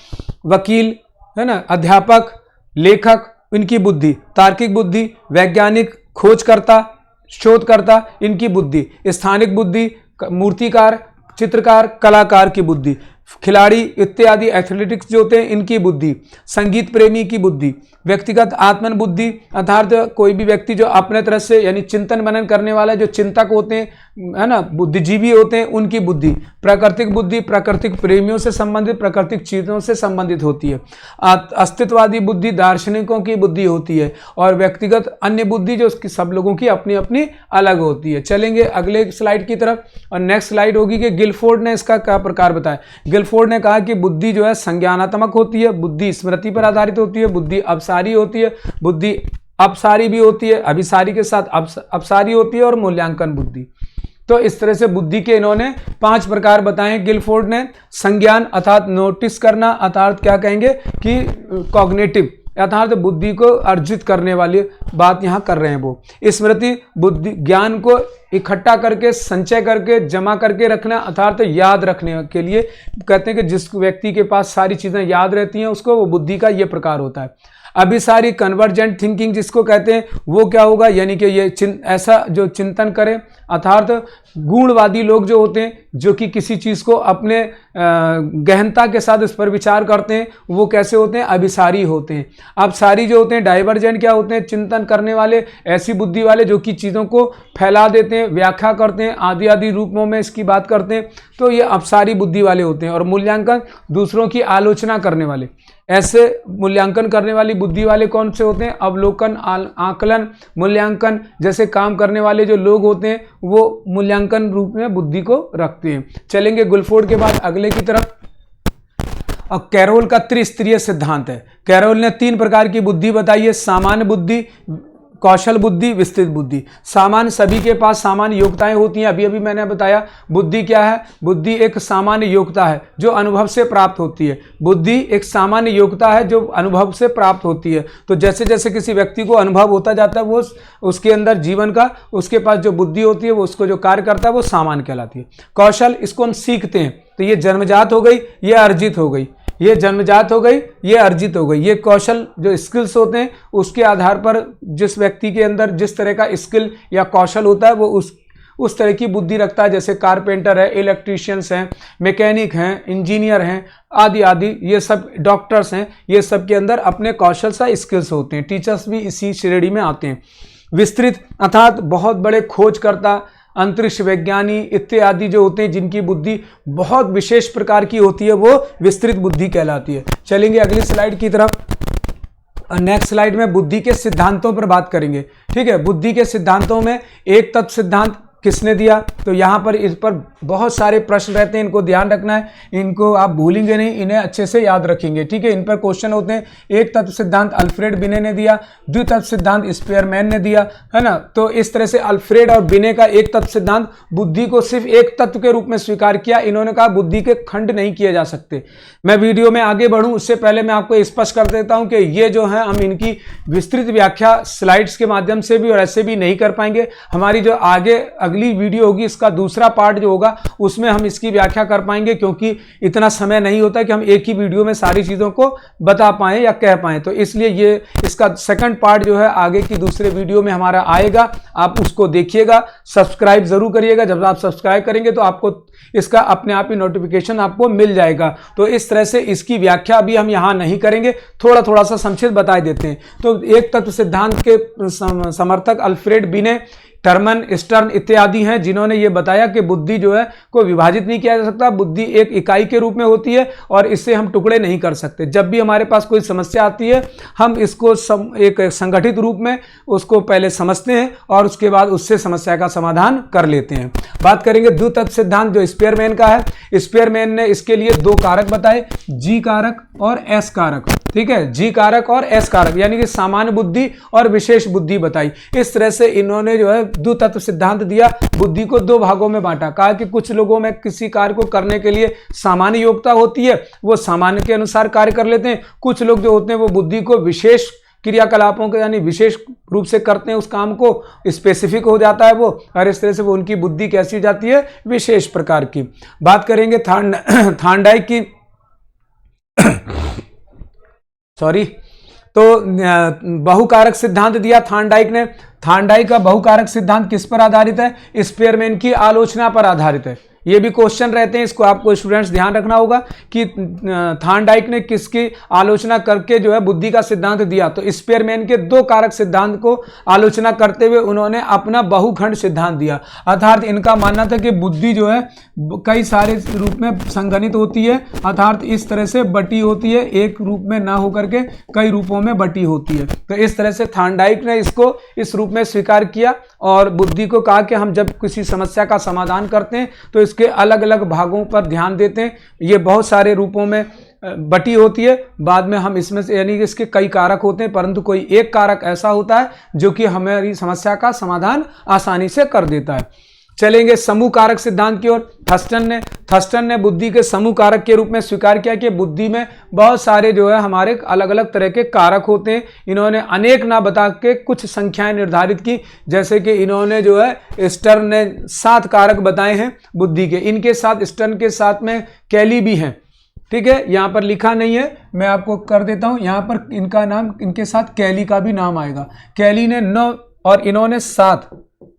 वकील, है ना, अध्यापक, लेखक, इनकी बुद्धि, तार्किक बुद्धि, वैज्ञानिक, खोजकर्ता, शोधकर्ता, इनकी बुद्धि, स्थानिक बुद्धि, मूर्तिकार, चित्रकार, कलाकार की बुद्धि, खिलाड़ी इत्यादि एथलेटिक्स जो होते हैं इनकी बुद्धि, संगीत प्रेमी की बुद्धि, व्यक्तिगत आत्मन बुद्धि, अर्थात कोई भी व्यक्ति जो अपने तरफ से यानी चिंतन मनन करने वाला, जो चिंतक होते हैं, है ना, बुद्धिजीवी होते हैं, उनकी बुद्धि। प्राकृतिक बुद्धि प्राकृतिक प्रेमियों से संबंधित, प्राकृतिक चीज़ों से संबंधित होती है। अस्तित्ववादी बुद्धि दार्शनिकों की बुद्धि होती है, और व्यक्तिगत अन्य बुद्धि जो सब लोगों की अपनी अपनी अलग होती है। चलेंगे अगले स्लाइड की तरफ, और नेक्स्ट स्लाइड होगी कि गिलफोर्ड ने इसका क्या प्रकार बताया। गिलफोर्ड ने कहा कि बुद्धि जो है संज्ञानात्मक होती है, बुद्धि स्मृति पर आधारित होती है, बुद्धि अपसारी होती है, बुद्धि अपसारी भी होती है, अभिसारी के साथ अपसारी होती है, और मूल्यांकन बुद्धि। तो इस तरह से बुद्धि के इन्होंने 5 प्रकार बताए गिलफोर्ड ने। संज्ञान अर्थात नोटिस करना, अर्थात क्या कहेंगे कि कॉग्निटिव, अर्थात बुद्धि को अर्जित करने वाली बात यहाँ कर रहे हैं वो। स्मृति बुद्धि ज्ञान को इकट्ठा करके, संचय करके, जमा करके रखना, अर्थात याद रखने के लिए कहते हैं कि जिस व्यक्ति के पास सारी चीज़ें याद रहती हैं उसको वो बुद्धि का ये प्रकार होता है। अभिसारी कन्वर्जेंट थिंकिंग जिसको कहते हैं, वो क्या होगा, यानी कि ये ऐसा जो चिंतन करे, अर्थात गुणवादी लोग जो होते हैं जो कि किसी चीज़ को अपने गहनता के साथ उस पर विचार करते हैं, वो कैसे होते हैं? अभिसारी होते हैं। अभिसारी जो होते हैं, डाइवर्जेंट क्या होते हैं? चिंतन करने वाले, ऐसी बुद्धि वाले जो कि चीज़ों को फैला देते हैं, व्याख्या करते हैं, आदि आदि रूपों में इसकी बात करते हैं, तो ये अभिसारी बुद्धि वाले होते हैं। और मूल्यांकन, दूसरों की आलोचना करने वाले, ऐसे मूल्यांकन करने वाली बुद्धि वाले कौन से होते हैं? अवलोकन, आकलन, मूल्यांकन जैसे काम करने वाले जो लोग होते हैं वो मूल्यांकन रूप में बुद्धि को रखते हैं। चलेंगे गुलफोर्ड के बाद अगले की तरफ। और कैरोल का त्रिस्तरीय सिद्धांत है। कैरोल ने 3 प्रकार की बुद्धि बताई है: सामान्य बुद्धि, कौशल बुद्धि, विस्तृत बुद्धि। सामान्य, सभी के पास सामान्य योग्यताएं होती हैं। अभी अभी मैंने बताया बुद्धि क्या है? बुद्धि एक सामान्य योग्यता है जो अनुभव से प्राप्त होती है। बुद्धि एक सामान्य योग्यता है जो अनुभव से प्राप्त होती है। तो जैसे जैसे किसी व्यक्ति को अनुभव होता जाता है, वो उसके अंदर जीवन का, उसके पास जो बुद्धि होती है, वो उसको जो कार्य करता है, वो सामान्य कहलाती है। कौशल, इसको हम सीखते हैं, तो ये जन्मजात हो गई, ये अर्जित हो गई। ये जन्मजात हो गई, ये अर्जित हो गई। ये कौशल जो स्किल्स होते हैं, उसके आधार पर जिस व्यक्ति के अंदर जिस तरह का स्किल या कौशल होता है, वो उस तरह की बुद्धि रखता है। जैसे कारपेंटर है, इलेक्ट्रीशियंस हैं, मैकेनिक हैं, इंजीनियर हैं, आदि आदि, ये सब डॉक्टर्स हैं, ये सब के अंदर अपने कौशल सा स्किल्स होते हैं। टीचर्स भी इसी श्रेणी में आते हैं। विस्तृत अर्थात बहुत बड़े खोजकर्ता, अंतरिक्ष वैज्ञानी इत्यादि जो होते हैं, जिनकी बुद्धि बहुत विशेष प्रकार की होती है, वो विस्तृत बुद्धि कहलाती है। चलेंगे अगली स्लाइड की तरफ। नेक्स्ट स्लाइड में बुद्धि के सिद्धांतों पर बात करेंगे। ठीक है, बुद्धि के सिद्धांतों में एक तत्व सिद्धांत किसने दिया? तो यहाँ पर इस पर बहुत सारे प्रश्न रहते हैं, इनको ध्यान रखना है, इनको आप भूलेंगे नहीं, इन्हें अच्छे से याद रखेंगे। ठीक है, इन पर क्वेश्चन होते हैं। एक तत्व सिद्धांत अल्फ्रेड बिने ने दिया, द्वितत्व सिद्धांत स्पेयरमैन ने दिया, है ना। तो इस तरह से अल्फ्रेड और बिने का एक तत्व सिद्धांत, बुद्धि को सिर्फ एक तत्व के रूप में स्वीकार किया। इन्होंने कहा बुद्धि के खंड नहीं किए जा सकते। मैं वीडियो में आगे बढ़ूं उससे पहले मैं आपको स्पष्ट कर देता हूं कि ये जो है, हम इनकी विस्तृत व्याख्या स्लाइड्स के माध्यम से भी और ऐसे भी नहीं कर पाएंगे। हमारी जो आगे अगली वीडियो होगी, इसका दूसरा पार्ट जो होगा, उसमें हम इसकी व्याख्या कर पाएंगे, क्योंकि इतना समय नहीं होता कि हम एक ही वीडियो में सारी चीज़ों को बता पाएं या कह पाएं। तो इसलिए ये इसका सेकंड पार्ट जो है आगे की दूसरे वीडियो में हमारा आएगा, आप उसको देखिएगा। सब्सक्राइब जरूर करिएगा, जब आप सब्सक्राइब करेंगे तो आपको इसका अपने आप ही नोटिफिकेशन आपको मिल जाएगा। तो इस तरह से इसकी व्याख्या अभी हम यहाँ नहीं करेंगे, थोड़ा थोड़ा सा संक्षिप्त बता देते हैं। तो एक तत्व सिद्धांत के समर्थक अल्फ्रेड बिने, टर्मन, स्टर्न इत्यादि हैं, जिन्होंने ये बताया कि बुद्धि जो है को विभाजित नहीं किया जा सकता। बुद्धि एक इकाई के रूप में होती है और इससे हम टुकड़े नहीं कर सकते। जब भी हमारे पास कोई समस्या आती है, हम इसको एक संगठित रूप में उसको पहले समझते हैं और उसके बाद उससे समस्या का समाधान कर लेते हैं। बात करेंगे द्वितत्व सिद्धांत जो स्पेयरमैन का है। स्पेयरमैन ने इसके लिए 2 कारक बताए, जी कारक और एस कारक। ठीक है, जी कारक और एस कारक, यानी कि सामान्य बुद्धि और विशेष बुद्धि बताई। इस तरह से इन्होंने जो है द्वितत्व सिद्धांत दिया, बुद्धि को 2 भागों में बांटा। कहा कि कुछ लोगों में किसी कार्य को करने के लिए सामान्य योग्यता होती है, वो सामान्य के अनुसार कार्य कर लेते हैं। कुछ लोग जो होते हैं वो बुद्धि को विशेष क्रियाकलापों के यानी विशेष रूप से करते हैं, उस काम को स्पेसिफिक हो जाता है वो, और इस तरह से वो उनकी बुद्धि कैसी हो जाती है? विशेष प्रकार की। बात करेंगे थार्नडाइक की तो बहुकारक सिद्धांत दिया थार्नडाइक ने। थार्नडाइक का बहुकारक सिद्धांत किस पर आधारित है? स्पेयरमैन की आलोचना पर आधारित है। ये भी क्वेश्चन रहते हैं, इसको आपको स्टूडेंट्स ध्यान रखना होगा कि थार्नडाइक ने किसकी आलोचना करके जो है बुद्धि का सिद्धांत दिया। तो स्पेयरमैन के 2 कारक सिद्धांत को आलोचना करते हुए उन्होंने अपना बहुखंड सिद्धांत दिया। अर्थात इनका मानना था कि बुद्धि जो है कई सारे रूप में संगठित होती है, अर्थात इस तरह से बटी होती है, एक रूप में ना होकर के कई रूपों में बटी होती है। तो इस तरह से थार्नडाइक ने इसको इस रूप में स्वीकार किया और बुद्धि को कहा कि हम जब किसी समस्या का समाधान करते हैं तो इसके अलग अलग भागों पर ध्यान देते हैं। ये बहुत सारे रूपों में बटी होती है, बाद में हम इसमें से यानी कि इसके कई कारक होते हैं, परंतु कोई एक कारक ऐसा होता है जो कि हमारी समस्या का समाधान आसानी से कर देता है। चलेंगे समूह कारक सिद्धांत की ओर। थर्स्टन ने बुद्धि के समूह कारक के रूप में स्वीकार किया कि बुद्धि में बहुत सारे जो है हमारे अलग अलग तरह के कारक होते हैं। इन्होंने अनेक ना बता के कुछ संख्याएं निर्धारित की, जैसे कि इन्होंने जो है स्टर्न ने 7 कारक बताए हैं बुद्धि के। इनके साथ स्टर्न के साथ में कैली भी हैं। ठीक है, यहाँ पर लिखा नहीं है, मैं आपको कर देता हूँ। यहाँ पर इनका नाम, इनके साथ कैली का भी नाम आएगा। कैली ने 9 और इन्होंने 7,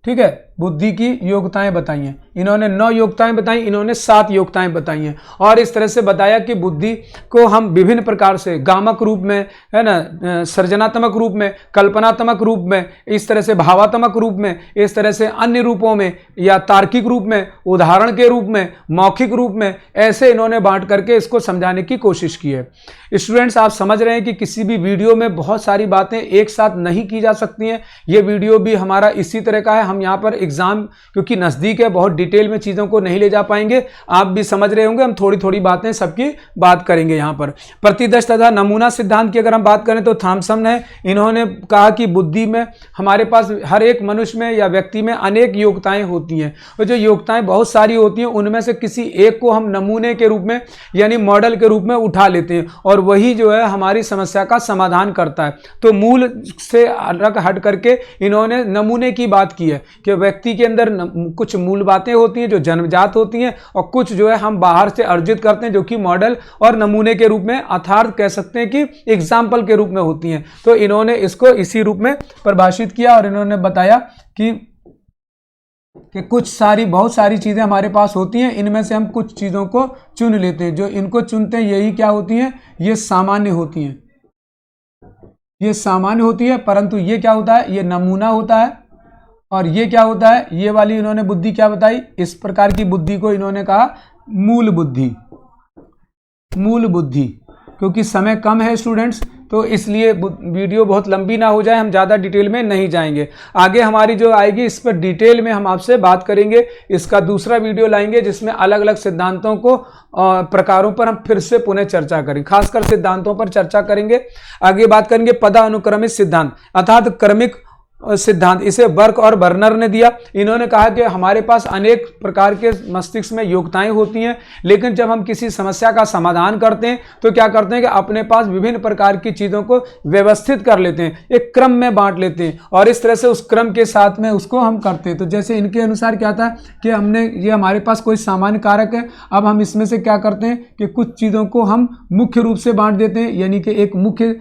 ठीक है, बुद्धि की योग्यताएं बताई हैं। इन्होंने 9 योग्यताएं बताई, इन्होंने 7 योग्यताएं बताई हैं और इस तरह से बताया कि बुद्धि को हम विभिन्न प्रकार से गामक रूप में, है ना, सृजनात्मक रूप में, कल्पनात्मक रूप में, इस तरह से भावात्मक रूप में, इस तरह से अन्य रूपों में, या तार्किक रूप में, उदाहरण के रूप में, मौखिक रूप में, ऐसे इन्होंने बांट करके इसको समझाने की कोशिश की है। स्टूडेंट्स, आप समझ रहे हैं कि किसी भी वीडियो में बहुत सारी बातें एक साथ नहीं की जा सकती हैं। ये वीडियो भी हमारा इसी तरह का है। हम यहाँ पर एग्जाम क्योंकि नज़दीक है, बहुत डिटेल में चीज़ों को नहीं ले जा पाएंगे। आप भी समझ रहे होंगे, हम थोड़ी थोड़ी बातें सबकी बात करेंगे। यहाँ पर प्रतिदर्श तथा नमूना सिद्धांत की अगर हम बात करें तो थॉमसन ने इन्होंने कहा कि बुद्धि में हमारे पास हर एक मनुष्य में या व्यक्ति में अनेक योग्यताएं होती हैं और जो योग्यताएं बहुत सारी होती हैं उनमें से किसी एक को हम नमूने के रूप में यानी मॉडल के रूप में उठा लेते हैं और वही जो है हमारी समस्या का समाधान करता है। तो मूल से अलग हट करके इन्होंने नमूने की बात की है कि व्यक्ति के अंदर कुछ मूल बातें होती हैं जो जन्मजात होती हैं और कुछ जो है हम बाहर से अर्जित करते हैं जो कि मॉडल और नमूने के रूप में अर्थात कह सकते हैं कि एग्जाम्पल के रूप में होती हैं। तो इन्होंने इसको इसी रूप में परिभाषित किया और इन्होंने बताया कि बहुत सारी चीज़ें हमारे पास होती हैं, इनमें से हम कुछ चीज़ों को चुन लेते हैं। जो इनको चुनते हैं यही क्या होती हैं, ये सामान्य होती हैं, ये सामान्य होती है। परंतु ये क्या होता है, ये नमूना होता है। और ये क्या होता है, ये वाली इन्होंने बुद्धि क्या बताई, इस प्रकार की बुद्धि को इन्होंने कहा मूल बुद्धि। मूल बुद्धि, क्योंकि समय कम है स्टूडेंट्स तो इसलिए वीडियो बहुत लंबी ना हो जाए, हम ज़्यादा डिटेल में नहीं जाएंगे। आगे हमारी जो आएगी इस पर डिटेल में हम आपसे बात करेंगे। इसका दूसरा वीडियो लाएंगे जिसमें अलग अलग सिद्धांतों को प्रकारों पर हम फिर से पुनः चर्चा करेंगे, खासकर सिद्धांतों पर चर्चा करेंगे। आगे बात करेंगे पदानुक्रमित सिद्धांत अर्थात क्रमिक सिद्धांत। इसे बर्क और बर्नर ने दिया। इन्होंने कहा कि हमारे पास अनेक प्रकार के मस्तिष्क में योग्यताएं होती हैं, लेकिन जब हम किसी समस्या का समाधान करते हैं तो क्या करते हैं कि अपने पास विभिन्न प्रकार की चीज़ों को व्यवस्थित कर लेते हैं, एक क्रम में बांट लेते हैं और इस तरह से उस क्रम के साथ में उसको हम करते हैं। तो जैसे इनके अनुसार क्या था कि हमने ये हमारे पास कोई सामान्य कारक है, अब हम इसमें से क्या करते हैं कि कुछ चीज़ों को हम मुख्य रूप से बांट देते हैं, यानी कि एक मुख्य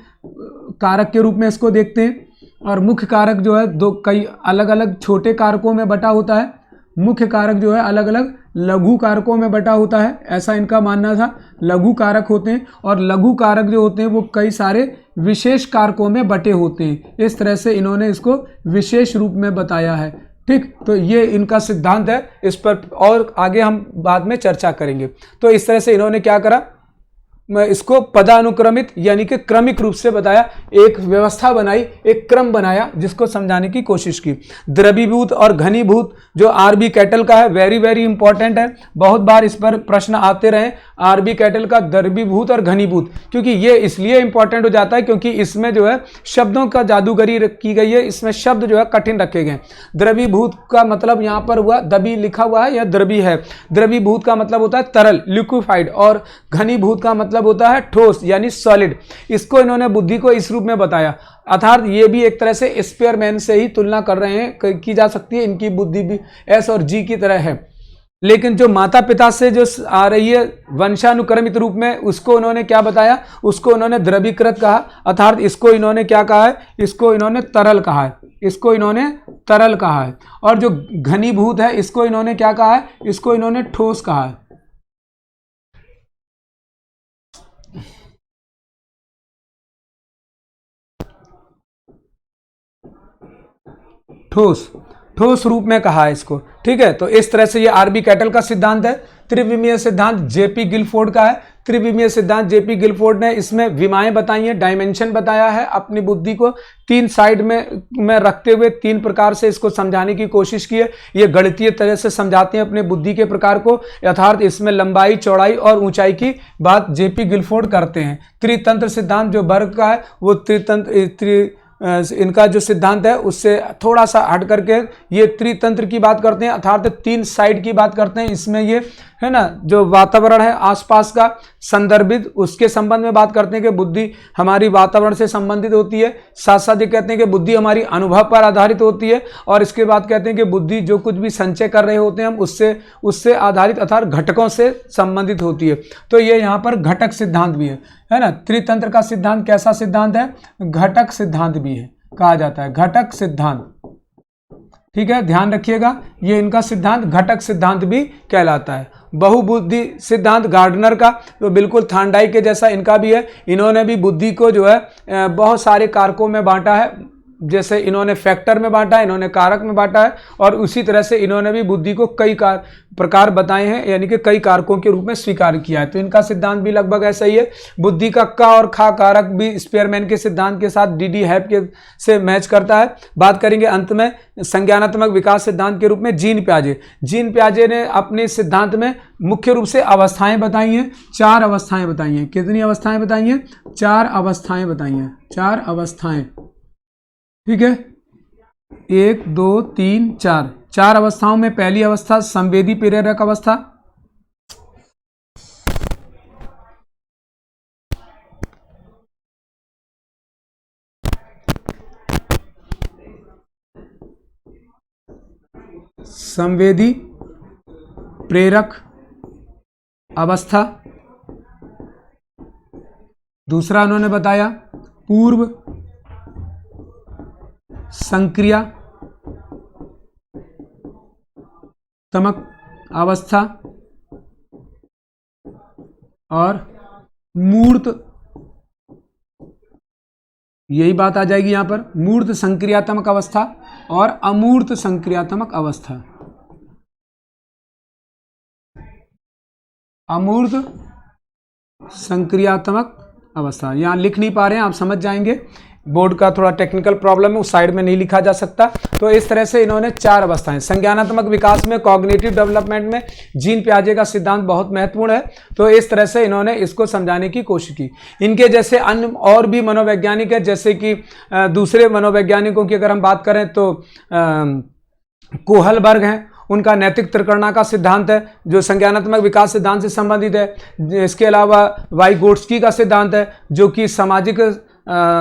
कारक के रूप में इसको देखते हैं। और मुख्य कारक जो है कई अलग अलग छोटे कारकों में बटा होता है, मुख्य कारक जो है अलग अलग लघु कारकों में बटा होता है, ऐसा इनका मानना था। लघु कारक होते हैं और लघु कारक जो होते हैं वो कई सारे विशेष कारकों में बटे होते हैं। इस तरह से इन्होंने इसको विशेष रूप में बताया है। ठीक, तो ये इनका सिद्धांत है, इस पर और आगे हम बाद में चर्चा करेंगे। तो इस तरह से इन्होंने क्या करा, इसको पदानुक्रमित यानी कि क्रमिक रूप से बताया, एक व्यवस्था बनाई, एक क्रम बनाया जिसको समझाने की कोशिश की। द्रवीभूत और घनीभूत जो आरबी कैटल का है, वेरी वेरी इंपॉर्टेंट है, बहुत बार इस पर प्रश्न आते रहे। आरबी कैटल का द्रवीभूत और घनीभूत, क्योंकि ये इसलिए इंपॉर्टेंट हो जाता है क्योंकि इसमें जो है शब्दों का जादूगरी की गई है, इसमें शब्द जो है कठिन रखे गए। द्रवीभूत का मतलब यहाँ पर हुआ, दबी लिखा हुआ है या द्रवी है। द्रवीभूत का मतलब होता है तरल, लिक्विफाइड, और घनीभूत का मतलब होता है ठोस यानी सॉलिड। इसको इन्होंने बुद्धि को इस रूप में बताया, अर्थात ये भी एक तरह से स्पेयरमैन से ही तुलना कर रहे हैं, की जा सकती है। इनकी बुद्धि भी एस और जी की तरह है, लेकिन जो माता पिता से जो आ रही है वंशानुक्रमित रूप में, उसको उन्होंने क्या बताया, उसको उन्होंने द्रवीकृत कहा, अर्थात इसको इन्होंने क्या कहा है, इसको इन्होंने तरल कहा है, इसको इन्होंने तरल कहा है। और जो घनीभूत है इसको इन्होंने क्या कहा है, इसको इन्होंने ठोस कहा है। ठोस रूप में कहा है इसको। ठीक है, तो इस तरह से ये आरबी कैटल का सिद्धांत है। त्रिविमीय सिद्धांत जेपी गिलफोर्ड का है। त्रिविमीय सिद्धांत जेपी गिलफोर्ड ने इसमें विमाएं बताई हैं, डायमेंशन बताया है, अपनी बुद्धि को 3 साइड में रखते हुए 3 प्रकार से इसको समझाने की कोशिश की है। ये गणितीय तरह से समझाते हैं अपने बुद्धि के प्रकार को, अर्थात इसमें लंबाई, चौड़ाई और ऊंचाई की बात जेपी गिलफोर्ड करते हैं। त्रितंत्र सिद्धांत जो बर्ग का है वो इनका जो सिद्धांत है उससे थोड़ा सा हट करके ये त्रितंत्र की बात करते हैं, अर्थात 3 साइड की बात करते हैं। इसमें ये है ना, जो वातावरण है आसपास का संदर्भित, उसके संबंध में बात करते हैं कि बुद्धि हमारी वातावरण से संबंधित होती है। साथ साथ ये कहते हैं कि बुद्धि हमारी अनुभव पर आधारित होती है, और इसके बाद कहते हैं कि बुद्धि जो कुछ भी संचय कर रहे होते हैं हम उससे आधारित अर्थात घटकों से संबंधित होती है। तो ये यहाँ पर घटक सिद्धांत भी है ना। त्रितंत्र का सिद्धांत कैसा सिद्धांत है, घटक सिद्धांत भी है, कहा जाता है घटक सिद्धांत। ठीक है, ध्यान रखिएगा, ये इनका सिद्धांत घटक सिद्धांत भी कहलाता है। बहुबुद्धि सिद्धांत गार्डनर का तो बिल्कुल थार्नडाइक के जैसा इनका भी है। इन्होंने भी बुद्धि को जो है बहुत सारे कारकों में बांटा है, जैसे इन्होंने फैक्टर में बांटा है, इन्होंने कारक में बांटा है, और उसी तरह से इन्होंने भी बुद्धि को कई प्रकार बताए हैं, यानी कि कई कारकों के रूप में स्वीकार किया है। तो इनका सिद्धांत भी लगभग ऐसा ही है। बुद्धि का क और ख कारक भी स्पेयरमैन के सिद्धांत के साथ डी हैप के से मैच करता है। बात करेंगे अंत में संज्ञानात्मक विकास सिद्धांत के रूप में जीन पियाजे। जीन पियाजे ने अपने सिद्धांत में मुख्य रूप से अवस्थाएं बताई हैं, 4 अवस्थाएं बताई हैं। कितनी अवस्थाएं बताई हैं? 4 अवस्थाएं बताई हैं, 4 अवस्थाएं, ठीक है, 1 2 3 4, 4 अवस्थाओं में पहली अवस्था संवेदी प्रेरक अवस्था, संवेदी प्रेरक अवस्था। दूसरा उन्होंने बताया पूर्व संक्रियात्मक अवस्था और मूर्त, यही बात आ जाएगी यहां पर, मूर्त संक्रियात्मक अवस्था और अमूर्त संक्रियात्मक अवस्था। अमूर्त संक्रियात्मक अवस्था यहां लिख नहीं पा रहे हैं, आप समझ जाएंगे, बोर्ड का थोड़ा टेक्निकल प्रॉब्लम है, उस साइड में नहीं लिखा जा सकता। तो इस तरह से इन्होंने 4 अवस्थाएं। संज्ञानात्मक विकास में, कॉग्निटिव डेवलपमेंट में जीन पियाजे का सिद्धांत बहुत महत्वपूर्ण है। तो इस तरह से इन्होंने इसको समझाने की कोशिश की। इनके जैसे अन्य और भी मनोवैज्ञानिक है, जैसे कि दूसरे मनोवैज्ञानिकों की अगर हम बात करें तो कोहलबर्ग हैं, उनका नैतिक त्रिकरणा का सिद्धांत है जो संज्ञानात्मक विकास सिद्धांत से संबंधित है। इसके अलावा वाइगोट्स्की का सिद्धांत है जो कि सामाजिक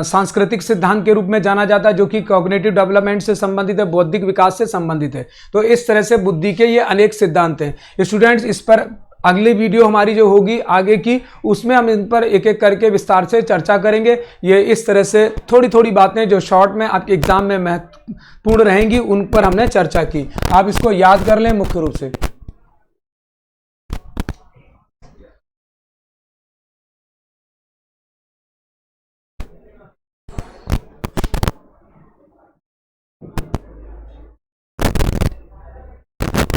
सांस्कृतिक सिद्धांत के रूप में जाना जाता है, जो कि कॉग्निटिव डेवलपमेंट से संबंधित है, बौद्धिक विकास से संबंधित है। तो इस तरह से बुद्धि के ये अनेक सिद्धांत हैं। स्टूडेंट्स, इस पर अगली वीडियो हमारी जो होगी आगे की, उसमें हम इन पर एक एक करके विस्तार से चर्चा करेंगे। ये इस तरह से थोड़ी थोड़ी बातें जो शॉर्ट में आपके एग्जाम में महत्वपूर्ण रहेंगी, उन पर हमने चर्चा की। आप इसको याद कर लें मुख्य रूप से।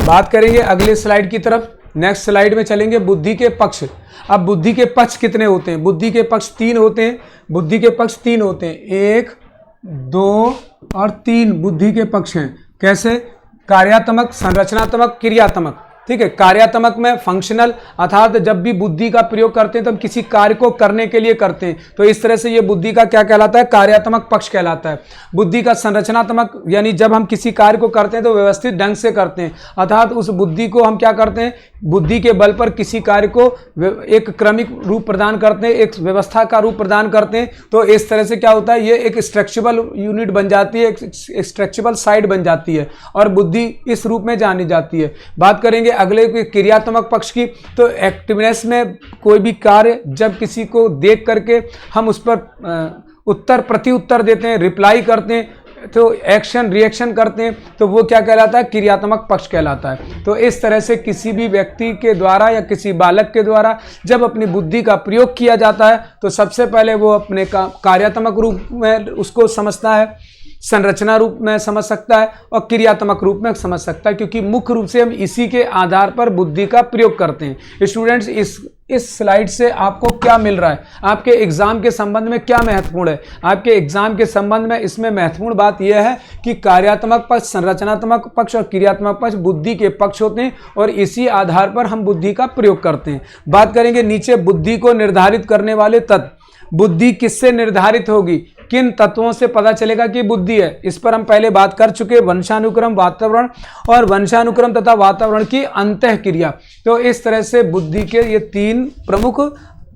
बात करेंगे अगले स्लाइड की तरफ। नेक्स्ट स्लाइड में चलेंगे बुद्धि के पक्ष। अब बुद्धि के पक्ष कितने होते हैं? बुद्धि के पक्ष 3 होते हैं। बुद्धि के पक्ष 3 होते हैं, 1 2 और 3 बुद्धि के पक्ष हैं। कैसे? कार्यात्मक, संरचनात्मक, क्रियात्मक। ठीक है, कार्यात्मक में फंक्शनल, अर्थात जब भी बुद्धि का प्रयोग करते हैं तो हम किसी कार्य को करने के लिए करते हैं, तो इस तरह से ये बुद्धि का क्या कहलाता है? कार्यात्मक पक्ष कहलाता है। बुद्धि का संरचनात्मक, यानी जब हम किसी कार्य को करते हैं तो व्यवस्थित ढंग से करते हैं, अर्थात उस बुद्धि को हम क्या करते हैं? बुद्धि के बल पर किसी कार्य को एक क्रमिक रूप प्रदान करते हैं, एक व्यवस्था का रूप प्रदान करते हैं। तो इस तरह से क्या होता है? ये एक स्ट्रक्चरल यूनिट बन जाती है, एक स्ट्रक्चरल साइड बन जाती है और बुद्धि इस रूप में जानी जाती है। बात करेंगे अगले क्रियात्मक पक्ष की, तो एक्टिवनेस में कोई भी कार्य जब किसी को देख करके हम उस पर उत्तर प्रति उत्तर देते हैं, रिप्लाई करते हैं, तो एक्शन रिएक्शन करते हैं, तो वो क्या कहलाता है? क्रियात्मक पक्ष कहलाता है। तो इस तरह से किसी भी व्यक्ति के द्वारा या किसी बालक के द्वारा जब अपनी बुद्धि का प्रयोग किया जाता है तो सबसे पहले वो अपने कार्यात्मक रूप में उसको समझता है, संरचना रूप में समझ सकता है और क्रियात्मक रूप में समझ सकता है, क्योंकि मुख्य रूप से हम इसी के आधार पर बुद्धि का प्रयोग करते हैं। स्टूडेंट्स, इस स्लाइड से आपको क्या मिल रहा है? आपके एग्जाम के संबंध में क्या महत्वपूर्ण है? आपके एग्जाम के संबंध में इसमें महत्वपूर्ण बात यह है कि कार्यात्मक पक्ष, संरचनात्मक पक्ष और क्रियात्मक पक्ष बुद्धि के पक्ष होते हैं और इसी आधार पर हम बुद्धि का प्रयोग करते हैं। बात करेंगे नीचे बुद्धि को निर्धारित करने वाले तत्व। बुद्धि किससे निर्धारित होगी? किन तत्वों से पता चलेगा कि बुद्धि है? इस पर हम पहले बात कर चुके, वंशानुक्रम, वातावरण और वंशानुक्रम तथा वातावरण की अंतःक्रिया। तो इस तरह से बुद्धि के ये 3 प्रमुख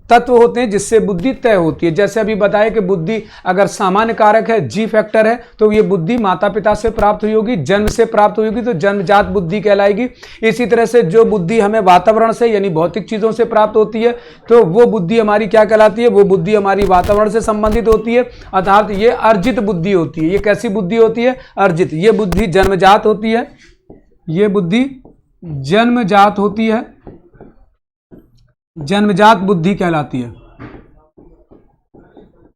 तत्व होते हैं जिससे बुद्धि तय होती है। जैसे अभी बताया कि बुद्धि अगर सामान्य कारक है, जी फैक्टर है, तो ये बुद्धि माता पिता से प्राप्त हुई होगी, जन्म से प्राप्त हुई होगी, तो जन्मजात बुद्धि कहलाएगी। इसी तरह से जो बुद्धि हमें वातावरण से यानी भौतिक चीजों से प्राप्त होती है, तो वो बुद्धि हमारी क्या कहलाती है? वो बुद्धि हमारी वातावरण से संबंधित होती है, अर्थात ये अर्जित बुद्धि होती है। ये कैसी बुद्धि होती है? अर्जित। ये बुद्धि जन्मजात होती है, ये बुद्धि जन्मजात होती है, जन्मजात बुद्धि कहलाती है,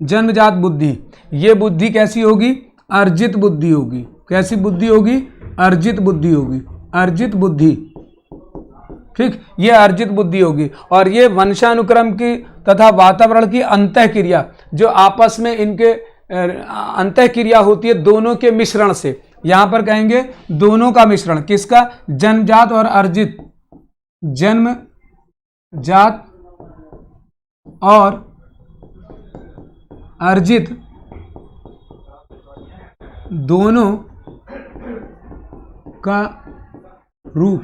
जन्मजात बुद्धि। ये बुद्धि कैसी होगी? अर्जित बुद्धि होगी। कैसी बुद्धि होगी? अर्जित बुद्धि होगी, अर्जित बुद्धि। ठीक, ये अर्जित बुद्धि होगी। और ये वंशानुक्रम की तथा वातावरण की अंतःक्रिया, जो आपस में इनके अंतःक्रिया होती है दोनों के मिश्रण से, यहां पर कहेंगे दोनों का मिश्रण। किसका? जन्मजात और अर्जित। जन्मजात और अर्जित दोनों का रूप,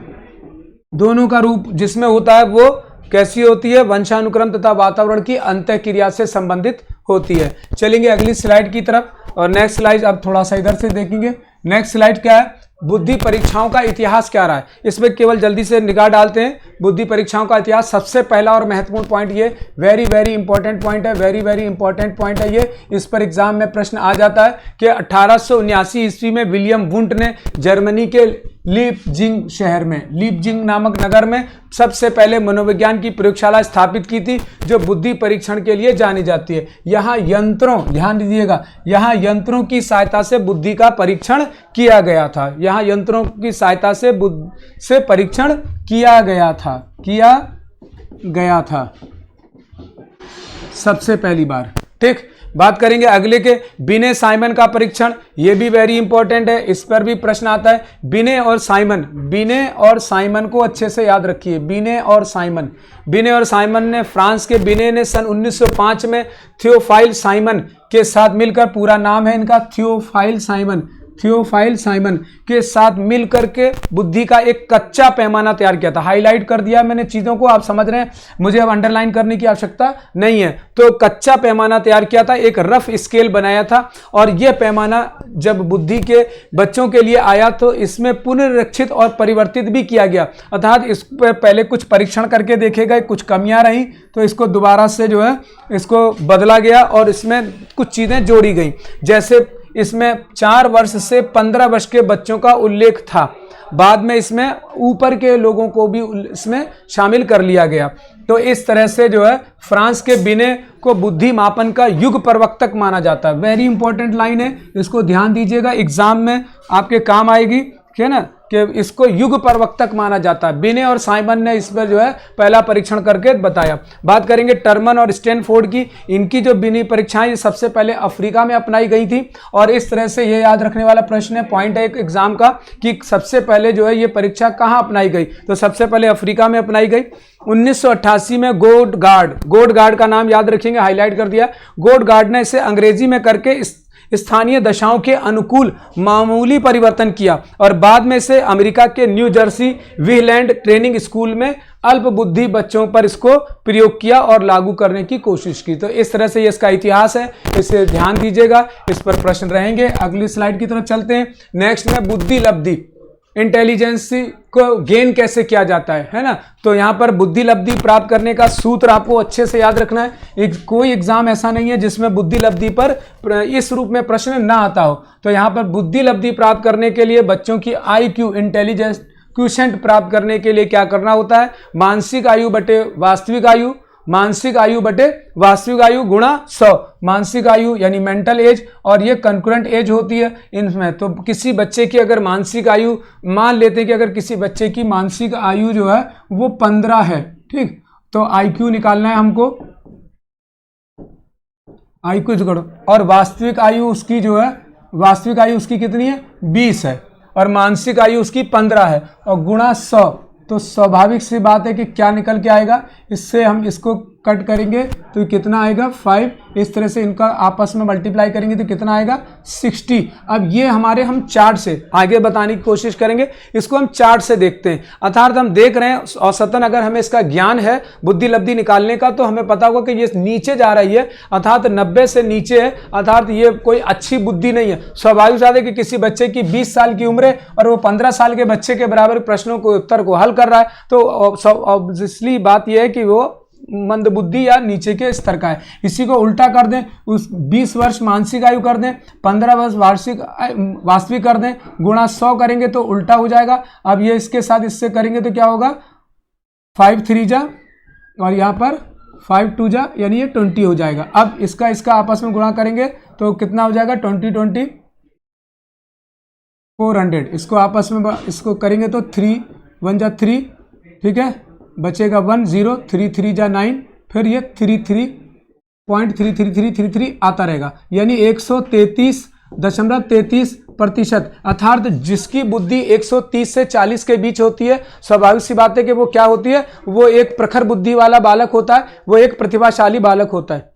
दोनों का रूप जिसमें होता है वो कैसी होती है? वंशानुक्रम तथा वातावरण की अंतःक्रिया से संबंधित होती है। चलेंगे अगली स्लाइड की तरफ, और नेक्स्ट स्लाइड अब थोड़ा सा इधर से देखेंगे। नेक्स्ट स्लाइड क्या है? बुद्धि परीक्षाओं का इतिहास क्या रहा है। इसमें केवल जल्दी से निगाह डालते हैं। बुद्धि परीक्षाओं का इतिहास, सबसे पहला और महत्वपूर्ण पॉइंट ये, वेरी वेरी इंपॉर्टेंट पॉइंट है, वेरी वेरी इंपॉर्टेंट पॉइंट है ये। इस पर एग्जाम में प्रश्न आ जाता है कि 1879 ईस्वी में विलियम वुंट ने जर्मनी के लीपजिंग शहर में, लीपजिंग नामक नगर में सबसे पहले मनोविज्ञान की प्रयोगशाला स्थापित की थी, जो बुद्धि परीक्षण के लिए जानी जाती है। यहाँ यंत्रों, ध्यान दीजिएगा, यहाँ यंत्रों की सहायता से बुद्धि का परीक्षण किया गया था। यहाँ यंत्रों की सहायता से परीक्षण किया गया था सबसे पहली बार। ठीक, बात करेंगे अगले के, बिने साइमन का परीक्षण। ये भी वेरी इंपॉर्टेंट है, इस पर भी प्रश्न आता है। बिने और साइमन, बिने और साइमन को अच्छे से याद रखिए। बिने और साइमन, बिने और साइमन ने, फ्रांस के बिने ने सन 1905 में थियोफाइल साइमन के साथ मिलकर, पूरा नाम है इनका थियोफाइल साइमन, थियोफाइल साइमन के साथ मिलकर के बुद्धि का एक कच्चा पैमाना तैयार किया था। हाईलाइट कर दिया मैंने चीजों को, आप समझ रहे हैं, मुझे अब अंडरलाइन करने की आवश्यकता नहीं है। तो कच्चा पैमाना तैयार किया था, एक रफ स्केल बनाया था, और यह पैमाना जब बुद्धि के बच्चों के लिए आया तो इसमें पुनरीक्षित और परिवर्तित भी किया गया, अर्थात इस पर पहले कुछ परीक्षण करके देखे गए, कुछ कमियां रही तो इसको दोबारा से जो है इसको बदला गया और इसमें कुछ चीजें जोड़ी गई। जैसे इसमें 4 वर्ष से 15 वर्ष के बच्चों का उल्लेख था, बाद में इसमें ऊपर के लोगों को भी इसमें शामिल कर लिया गया। तो इस तरह से जो है फ्रांस के बिने को बुद्धि मापन का युग प्रवर्तक माना जाता है। वेरी इंपॉर्टेंट लाइन है, इसको ध्यान दीजिएगा, एग्जाम में आपके काम आएगी, ठीक है ना, कि इसको युग प्रवर्तक माना जाता है। बिने और साइमन ने इस पर जो है पहला परीक्षण करके बताया। बात करेंगे टर्मन और स्टैनफोर्ड की, इनकी जो बिनी परीक्षाएं सबसे पहले अफ्रीका में अपनाई गई थी, और इस तरह से ये याद रखने वाला प्रश्न है, पॉइंट है एक एग्जाम का, कि सबसे पहले जो है ये परीक्षा कहाँ अपनाई गई, तो सबसे पहले अफ्रीका में अपनाई गई। 1988 में गोडगार्ड का नाम याद रखेंगे, हाईलाइट कर दिया। गोडगार्ड ने इसे अंग्रेजी में करके स्थानीय दशाओं के अनुकूल मामूली परिवर्तन किया, और बाद में से अमेरिका के न्यू जर्सी व्हीलैंड ट्रेनिंग स्कूल में अल्प बुद्धि बच्चों पर इसको प्रयोग किया और लागू करने की कोशिश की। तो इस तरह से ये इसका इतिहास है, इसे ध्यान दीजिएगा, इस पर प्रश्न रहेंगे। अगली स्लाइड की तरफ चलते हैं। नेक्स्ट में बुद्धि लब्धि, इंटेलिजेंस को गेन कैसे किया जाता है ना। तो यहाँ पर बुद्धि लब्धि प्राप्त करने का सूत्र आपको अच्छे से याद रखना है। कोई एग्जाम ऐसा नहीं है जिसमें बुद्धि लब्धि पर इस रूप में प्रश्न ना आता हो। तो यहाँ पर बुद्धि लब्धि प्राप्त करने के लिए बच्चों की IQ, इंटेलिजेंस क्वोशिएंट प्राप्त करने के लिए क्या करना होता है? मानसिक आयु बटे वास्तविक आयु, मानसिक आयु बटे वास्तविक आयु गुणा 100, मानसिक आयु यानी मेंटल एज, और ये कंकरेंट एज होती है इनमें। तो किसी बच्चे की अगर मानसिक आयु, मान लेते हैं कि अगर किसी बच्चे की मानसिक आयु जो है वो 15 है, ठीक, तो IQ निकालना है हमको, IQ जोड़ो, और वास्तविक आयु उसकी जो है, वास्तविक आयु उसकी कितनी है? 20 है, और मानसिक आयु उसकी 15 है, और गुणा 100। तो स्वाभाविक सी बात है कि क्या निकल के आएगा, इससे हम इसको कट करेंगे तो कितना आएगा 5, इस तरह से इनका आपस में मल्टीप्लाई करेंगे तो कितना आएगा 60। अब ये हमारे हम चार्ट से आगे बताने की कोशिश करेंगे, इसको हम चार्ट से देखते हैं। अर्थात हम देख रहे हैं औसतन अगर हमें इसका ज्ञान है बुद्धि लब्धि निकालने का तो हमें पता होगा कि ये नीचे जा रही है, अर्थात 90 से नीचे है, अर्थात ये कोई अच्छी बुद्धि नहीं है। स्वाभाविक बात है कि किसी बच्चे की 20 साल की उम्र है और वो 15 साल के बच्चे के बराबर प्रश्नों को उत्तर को हल कर रहा है, तो ऑब्वियसली बात यह है कि वो मंदबुद्धि या नीचे के स्तर का है। इसी को उल्टा कर दें, उस 20 वर्ष मानसिक आयु कर दें, 15 वर्ष वास्तविक कर दें, गुणा 100 करेंगे तो उल्टा हो जाएगा। अब ये इसके साथ इससे करेंगे तो क्या होगा 5 3 जा और यहाँ पर 5 2 जा, यानी ये 20 हो जाएगा। अब इसका आपस में गुणा करेंगे तो कितना हो जाएगा 20 20 400। इसको आपस में इसको करेंगे तो 3 1 जा 3, ठीक है, बचेगा 1 0, 3 3 जा 9, फिर ये 33.33333 आता रहेगा, यानी 133.33%। अर्थात जिसकी बुद्धि 130 से 40 के बीच होती है, स्वाभाविक सी बात है कि वो क्या होती है, वो एक प्रखर बुद्धि वाला बालक होता है, वो एक प्रतिभाशाली बालक होता है।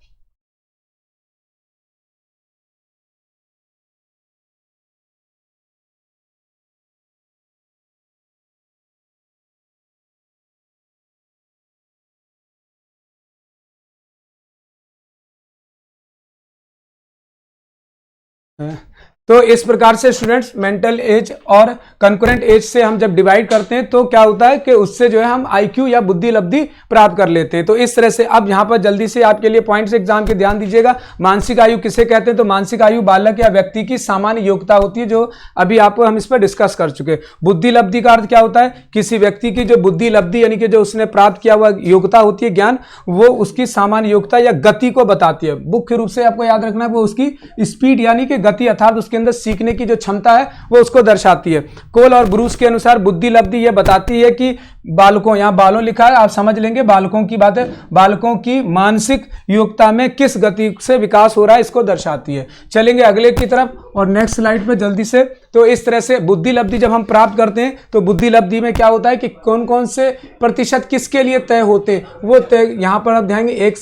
तो इस प्रकार से स्टूडेंट्स मेंटल एज और कंकरेंट एज से हम जब डिवाइड करते हैं तो क्या होता है कि उससे जो है हम आईक्यू या बुद्धि लब्धि प्राप्त कर लेते हैं। तो इस तरह से अब यहाँ पर जल्दी से आपके लिए पॉइंट्स एग्जाम के ध्यान दीजिएगा। मानसिक आयु किसे कहते हैं, तो मानसिक आयु बालक या व्यक्ति की सामान्य योग्यता होती है, जो अभी आपको हम इस पर डिस्कस कर चुके हैं। बुद्धि लब्धि का अर्थ क्या होता है, किसी व्यक्ति की जो बुद्धि लब्धि यानी कि जो उसने प्राप्त किया हुआ योग्यता होती है ज्ञान, वो उसकी सामान्य योग्यता या गति को बताती है। मुख्य रूप से आपको याद रखना है वो उसकी स्पीड यानी कि गति, अर्थात उसके अंदर सीखने की जो क्षमता है वो उसको दर्शाती है। कोल और ब्रूस के अनुसार बुद्धि लब्धि यह बताती है कि बालकों, यहां बालों लिखा है आप समझ लेंगे, बालकों की बात है, बालकों की मानसिक योग्यता में किस गति से विकास हो रहा है इसको दर्शाती है। चलेंगे अगले की तरफ और नेक्स्ट स्लाइड पे जल्दी से। तो इस तरह से बुद्धि लब्धि जब हम प्राप्त करते हैं तो बुद्धि लब्धि में क्या होता है कि कौन कौन से प्रतिशत किसके लिए तय होते हैं, वो तय यहां पर आप ध्यान 1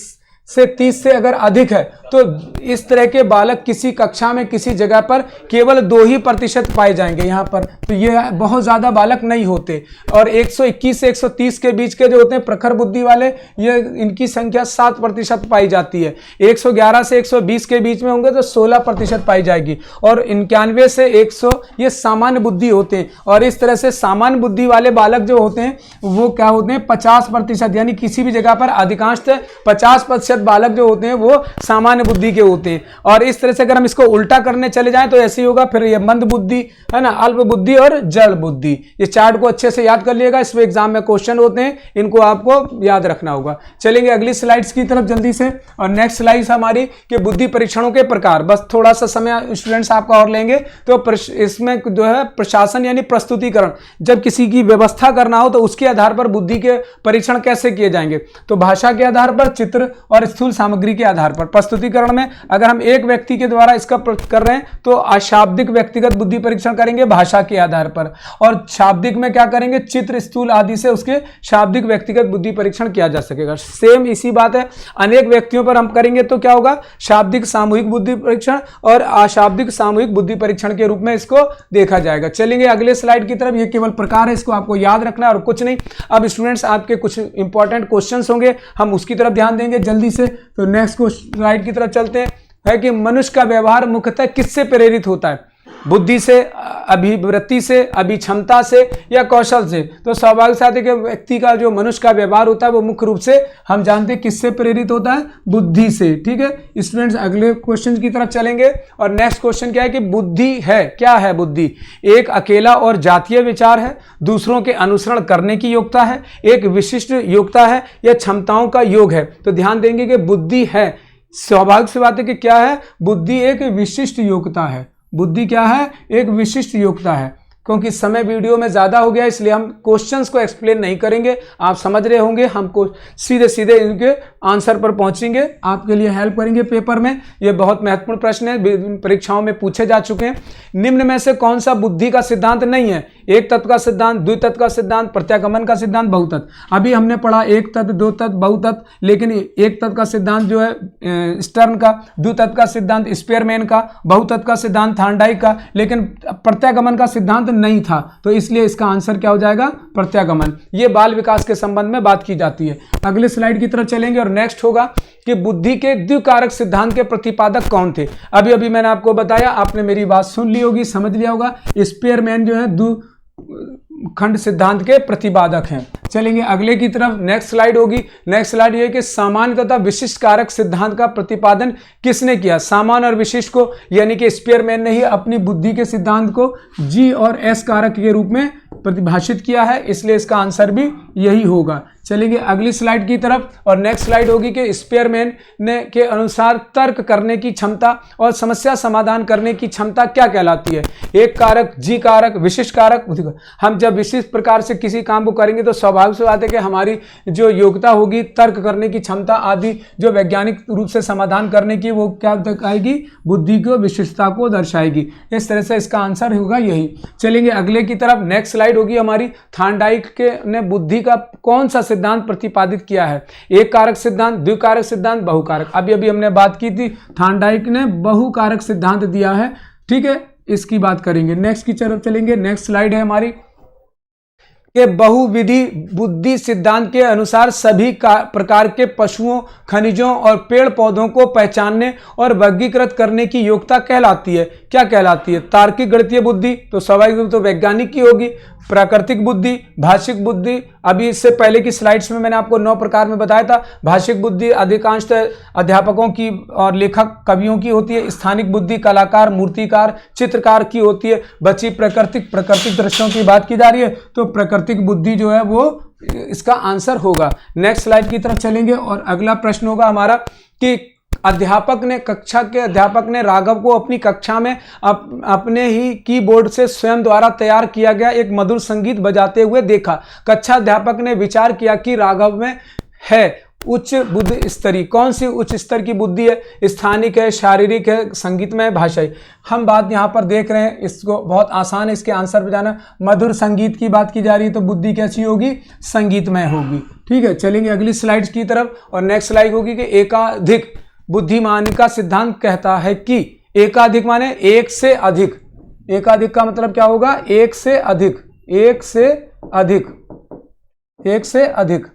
से 30 से अगर अधिक है तो इस तरह के बालक किसी कक्षा में किसी जगह पर केवल 2 ही प्रतिशत पाए जाएंगे यहाँ पर, तो ये बहुत ज़्यादा बालक नहीं होते। और 121 से 130 के बीच के जो होते हैं प्रखर बुद्धि वाले, ये इनकी संख्या 7% पाई जाती है। 111 से 120 के बीच में होंगे तो 16% पाई जाएगी। और 91 से 100 ये सामान्य बुद्धि होते हैं। और इस तरह से सामान्य बुद्धि वाले बालक जो होते हैं वो क्या होते हैं 50%, यानी किसी भी जगह पर अधिकांशतः 50% बालक जो होते हैं वो सामान्य बुद्धि के होते हैं। और इस तरह से अगर हम इसको उल्टा करने चले जाएं तो ऐसे ही होगा, फिर ये मंद बुद्धि है ना, अल्प बुद्धि और जड़ बुद्धि। ये चार्ट को अच्छे से याद कर लिएगा, इसमें एग्जाम में क्वेश्चन होते हैं, इनको आपको याद रखना होगा। चलेंगे अगली स्लाइड्स की तरफ जल्दी से। और नेक्स्ट स्लाइड हमारी कि बुद्धि परीक्षणों के प्रकार, बस थोड़ा सा समय स्टूडेंट्स आपका और लेंगे। तो इसमें जो है प्रशासन यानी प्रस्तुतिकरण, जब किसी की व्यवस्था करना हो तो उसके आधार पर बुद्धि के परीक्षण कैसे किए जाएंगे, तो भाषा के आधार पर, चित्र और स्थूल सामग्री के आधार पर। प्रस्तुतिकरण में अगर हम एक व्यक्ति के द्वारा इसका कर रहे हैं तो अशाब्दिक व्यक्तिगत बुद्धि परीक्षण करेंगे भाषा के आधार पर, और शाब्दिक में क्या करेंगे, चित्र स्थूल आदि से उसके शाब्दिक व्यक्तिगत बुद्धि परीक्षण किया जा सकेगा। सेम इसी बात है, अनेक व्यक्तियों पर हम करेंगे तो क्या होगा, शाब्दिक सामूहिक बुद्धि परीक्षण और अशाब्दिक सामूहिक बुद्धि परीक्षण के रूप में इसको देखा जाएगा। चलेंगे अगले स्लाइड की तरफ। ये केवल प्रकार है, इसको आपको याद रखना है और कुछ नहीं। अब स्टूडेंट्स आपके कुछ इंपॉर्टेंट क्वेश्चंस होंगे, हम उसकी तरफ ध्यान देंगे जल्दी से। तो नेक्स्ट स्लाइड की तरफ चलते हैं। है कि मनुष्य का व्यवहार मुख्यतः किससे प्रेरित होता है, बुद्धि से, अभिवृत्ति से, अभिक्षमता से या कौशल से। तो स्वाभाविक साथ है कि व्यक्ति का जो मनुष्य का व्यवहार होता है वो मुख्य रूप से हम जानते हैं किससे प्रेरित होता है, बुद्धि से। ठीक है स्टूडेंट्स, अगले क्वेश्चन की तरफ चलेंगे। और नेक्स्ट क्वेश्चन क्या है कि बुद्धि है क्या है। बुद्धि एक अकेला और जातीय विचार है, दूसरों के अनुसरण करने की योग्यता है, एक विशिष्ट योग्यता है या क्षमताओं का योग है। तो ध्यान देंगे कि बुद्धि है, स्वाभाविक सी बात है कि क्या है, बुद्धि एक विशिष्ट योग्यता है। बुद्धि क्या है, एक विशिष्ट योग्यता है। क्योंकि समय वीडियो में ज़्यादा हो गया, इसलिए हम क्वेश्चंस को एक्सप्लेन नहीं करेंगे। आप समझ रहे होंगे, हमको सीधे सीधे इनके आंसर पर पहुंचेंगे, आपके लिए हेल्प करेंगे पेपर में। ये बहुत महत्वपूर्ण प्रश्न है, परीक्षाओं में पूछे जा चुके हैं। निम्न में से कौन सा बुद्धि का सिद्धांत नहीं है? एक तत्व का सिद्धांत, द्वितत्व का सिद्धांत, प्रत्यागमन का सिद्धांत, बहुतत्व। अभी हमने पढ़ा एक तत्व, दो तत्व, बहुतत्व, लेकिन एक तत्व का सिद्धांत जो है स्टर्न का, द्वितत्व का सिद्धांत स्पेयरमैन का, बहुतत्व का सिद्धांत थॉर्नडाइक का, लेकिन प्रत्यागमन का सिद्धांत नहीं था, तो इसलिए इसका आंसर क्या हो जाएगा? प्रत्यागमन। ये बाल विकास के संबंध में बात की जाती है। अगले स्लाइड की तरफ चलेंगे और नेक्स्ट होगा कि बुद्धि के द्विकारक सिद्धांत के प्रतिपादक कौन थे? अभी अभी मैंने आपको बताया, आपने मेरी बात सुन ली होगी, समझ लिया होगा। स्पेयरमैन जो है खंड सिद्धांत के प्रतिपादक हैं। चलेंगे अगले की तरफ, नेक्स्ट स्लाइड होगी। नेक्स्ट स्लाइड ये कि सामान्य तथा विशिष्ट कारक सिद्धांत का प्रतिपादन किसने किया? सामान्य और विशिष्ट को, यानी कि स्पेयरमैन ने ही अपनी बुद्धि के सिद्धांत को जी और एस कारक के रूप में परिभाषित किया है, इसलिए इसका आंसर भी यही होगा। चलेंगे अगली स्लाइड की तरफ और नेक्स्ट स्लाइड होगी कि स्पेयरमैन ने के अनुसार तर्क करने की क्षमता और समस्या समाधान करने की क्षमता क्या कहलाती है? एक कारक, जी कारक, विशिष्ट कारक। हम जब विशिष्ट प्रकार से किसी काम को करेंगे तो स्वाभाविक सी बात है कि हमारी जो योग्यता होगी, तर्क करने की क्षमता आदि जो वैज्ञानिक रूप से समाधान करने की, वो क्या आएगी? बुद्धि को, विशिष्टता को दर्शाएगी। इस तरह से इसका आंसर होगा यही। चलेंगे अगले की तरफ, नेक्स्ट स्लाइड होगी हमारी। थॉर्नडाइक के ने बुद्धि का कौन सा सिद्धांत प्रतिपादित किया है? एक कारक सिद्धांत, द्विकारक सिद्धांत, बहुकारक। अभी अभी हमने बात की थी, थॉर्नडाइक ने बहुकारक सिद्धांत दिया है। ठीक है, इसकी बात करेंगे। नेक्स्ट की तरफ चलेंगे। नेक्स्ट स्लाइड है हमारी के बहुविधि बुद्धि सिद्धांत के अनुसार सभी प्रकार के पशुओं, खनिजों और पेड़ पौधों को पहचानने और वर्गीकृत करने की योग्यता कहलाती है। क्या कहलाती है? तार्किक गणितीय बुद्धि तो स्वाभाविक रूप तो वैज्ञानिक की होगी, प्राकृतिक बुद्धि, भाषिक बुद्धि। अभी इससे पहले की स्लाइड्स में मैंने आपको 9 प्रकार में बताया था। भाषिक बुद्धि अधिकांशतः अध्यापकों की और लेखक कवियों की होती है। स्थानिक बुद्धि कलाकार, मूर्तिकार, चित्रकार की होती है। बची प्राकृतिक दृश्यों की बात की जा रही है, तो प्राकृतिक बुद्धि जो है वो इसका आंसर होगा। नेक्स्ट स्लाइड की तरफ चलेंगे और अगला प्रश्न होगा हमारा कि कक्षा के अध्यापक ने राघव को अपनी कक्षा में अपने ही कीबोर्ड से स्वयं द्वारा तैयार किया गया एक मधुर संगीत बजाते हुए देखा। कक्षा अध्यापक ने विचार किया कि राघव में है उच्च बुद्धि स्तरीय। कौन सी उच्च स्तर की बुद्धि है? स्थानिक है, शारीरिक है, संगीतमय है, भाषाई। हम बात यहाँ पर देख रहे हैं, इसको बहुत आसान है इसके आंसर पे जाना। मधुर संगीत की बात की जा रही है, तो बुद्धि कैसी होगी? संगीतमय होगी। ठीक है, चलेंगे अगली स्लाइड्स की तरफ और नेक्स्ट स्लाइड होगी कि एकाधिक बुद्धिमानी का सिद्धांत कहता है कि एकाधिक माने एक से अधिक। एकाधिक का मतलब क्या होगा? एक से अधिक, एक से अधिक, एक से अधिक।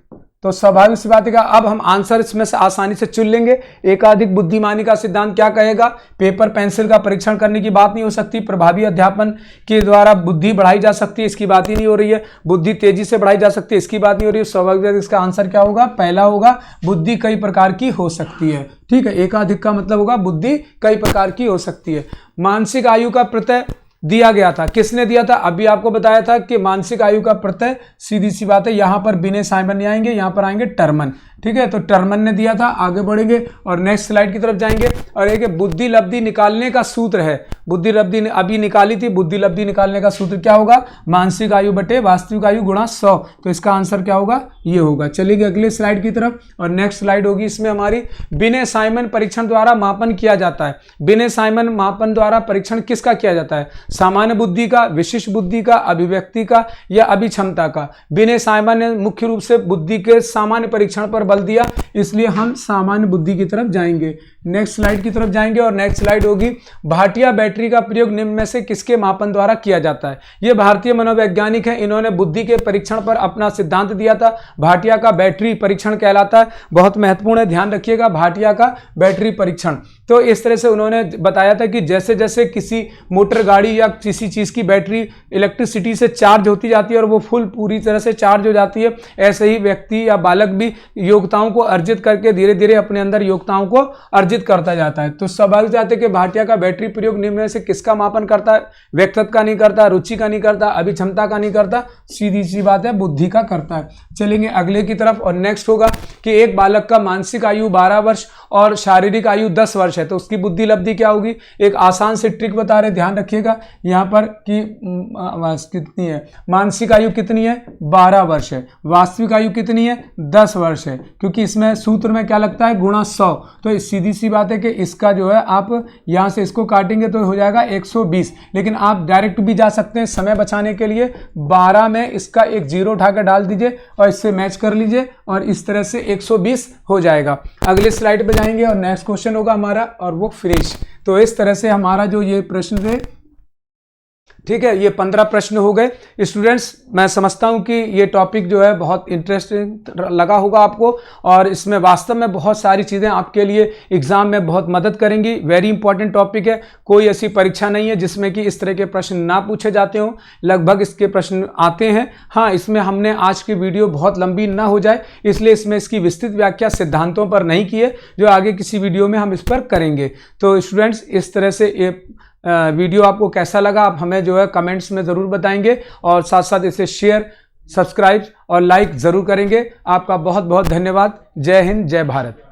तो स्वाभाविक सी बात है। अब हम आंसर इसमें से आसानी से चुन लेंगे। एकाधिक बुद्धिमानी का सिद्धांत क्या कहेगा? पेपर पेंसिल का परीक्षण करने की बात नहीं हो सकती। प्रभावी अध्यापन के द्वारा बुद्धि बढ़ाई जा सकती है, इसकी बात ही नहीं हो रही है। बुद्धि तेजी से बढ़ाई जा सकती है, इसकी बात नहीं हो रही है। स्वाभाविक इसका आंसर क्या होगा? पहला होगा, बुद्धि कई प्रकार की हो सकती है। ठीक है, एकाधिक का मतलब होगा बुद्धि कई प्रकार की हो सकती है। मानसिक आयु का प्रत्यय दिया गया था, किसने दिया था? अभी आपको बताया था कि मानसिक आयु का प्रत्यय, सीधी सी बात है, यहां पर विनय साइमन नहीं आएंगे, यहां पर आएंगे टर्मन। ठीक है, तो टर्मन ने दिया था। आगे बढ़ेंगे और नेक्स्ट स्लाइड की तरफ जाएंगे और एक बुद्धि लब्धि निकालने का सूत्र है। बुद्धि लब्धि अभी निकाली थी, बुद्धि लब्धि निकालने का सूत्र क्या होगा? मानसिक आयु बटे वास्तविक आयु गुणा 100। तो इसका आंसर क्या होगा? ये होगा। चलिए अगले स्लाइड की तरफ और नेक्स्ट स्लाइड होगी, इसमें हमारी विनय साइमन परीक्षण द्वारा मापन किया जाता है। विनय साइमन मापन द्वारा परीक्षण किसका किया जाता है? सामान्य बुद्धि का, विशिष्ट बुद्धि का, अभिव्यक्ति का या अभिक्षमता का? विनय साइमन ने मुख्य रूप से बुद्धि के सामान्य परीक्षण पर बल दिया, इसलिए हम सामान्य बुद्धि की तरफ जाएंगे। नेक्स्ट स्लाइड की तरफ जाएंगे और नेक्स्ट स्लाइड होगी, भाटिया बैटरी का प्रयोग निम्न में से किसके मापन द्वारा किया जाता है? ये भारतीय मनोवैज्ञानिक है, इन्होंने बुद्धि के परीक्षण पर अपना सिद्धांत दिया था। भाटिया का बैटरी परीक्षण कहलाता है, बहुत महत्वपूर्ण है, ध्यान रखिएगा। भाटिया का बैटरी परीक्षण, तो इस तरह से उन्होंने बताया था कि जैसे जैसे किसी मोटर गाड़ी या किसी चीज की बैटरी इलेक्ट्रिसिटी से चार्ज होती जाती है और वो फुल पूरी तरह से चार्ज हो जाती है, ऐसे ही व्यक्ति या बालक भी योग्यताओं को अर्जित करके धीरे धीरे अपने अंदर योग्यताओं को अर्जित करता जाता है। तो स्वाभाविक बात है कि भाटिया का बैटरी प्रयोग निम्न में से किसका मापन करता है? व्यक्तित्व का नहीं करता, रुचि का नहीं करता, अभिक्षमता का नहीं करता, सीधी सी बात है, बुद्धि का करता है। चलेंगे अगले की तरफ और नेक्स्ट होगा कि एक बालक का मानसिक आयु 12 वर्ष और शारीरिक आयु 10 वर्ष है तो उसकी बुद्धि लब्धि क्या होगी। एक आसान से ट्रिक बता रहे, ध्यान रखिएगा यहाँ पर कि कितनी है, मानसिक आयु कितनी है 12 वर्ष है, वास्तविक आयु कितनी है 10 वर्ष है, क्योंकि इसमें सूत्र में क्या लगता है गुणा 100। तो सीधी सी बात है कि इसका जो है आप यहाँ से इसको काटेंगे तो हो जाएगा 120, लेकिन आप डायरेक्ट भी जा सकते हैं समय बचाने के लिए। 12 में इसका एक जीरो उठाकर डाल दीजिए और इससे मैच कर लीजिए और इस तरह से 120 हो जाएगा। अगले स्लाइड पे जाएंगे और नेक्स्ट क्वेश्चन होगा हमारा और वो फ्रेश। तो इस तरह से हमारा जो ये प्रश्न थे, ठीक है, ये 15 प्रश्न हो गए। स्टूडेंट्स मैं समझता हूं कि ये टॉपिक जो है बहुत इंटरेस्टिंग लगा होगा आपको और इसमें वास्तव में बहुत सारी चीज़ें आपके लिए एग्जाम में बहुत मदद करेंगी। वेरी इंपॉर्टेंट टॉपिक है, कोई ऐसी परीक्षा नहीं है जिसमें कि इस तरह के प्रश्न ना पूछे जाते हों, लगभग इसके प्रश्न आते हैं। हाँ, इसमें हमने आज की वीडियो बहुत लंबी ना हो जाए इसलिए इसमें इसकी विस्तृत व्याख्या सिद्धांतों पर नहीं की है, जो आगे किसी वीडियो में हम इस पर करेंगे। तो स्टूडेंट्स इस तरह से ये वीडियो आपको कैसा लगा आप हमें जो है कमेंट्स में ज़रूर बताएंगे और साथ साथ इसे शेयर, सब्सक्राइब और लाइक ज़रूर करेंगे। आपका बहुत बहुत धन्यवाद। जय हिंद, जय भारत।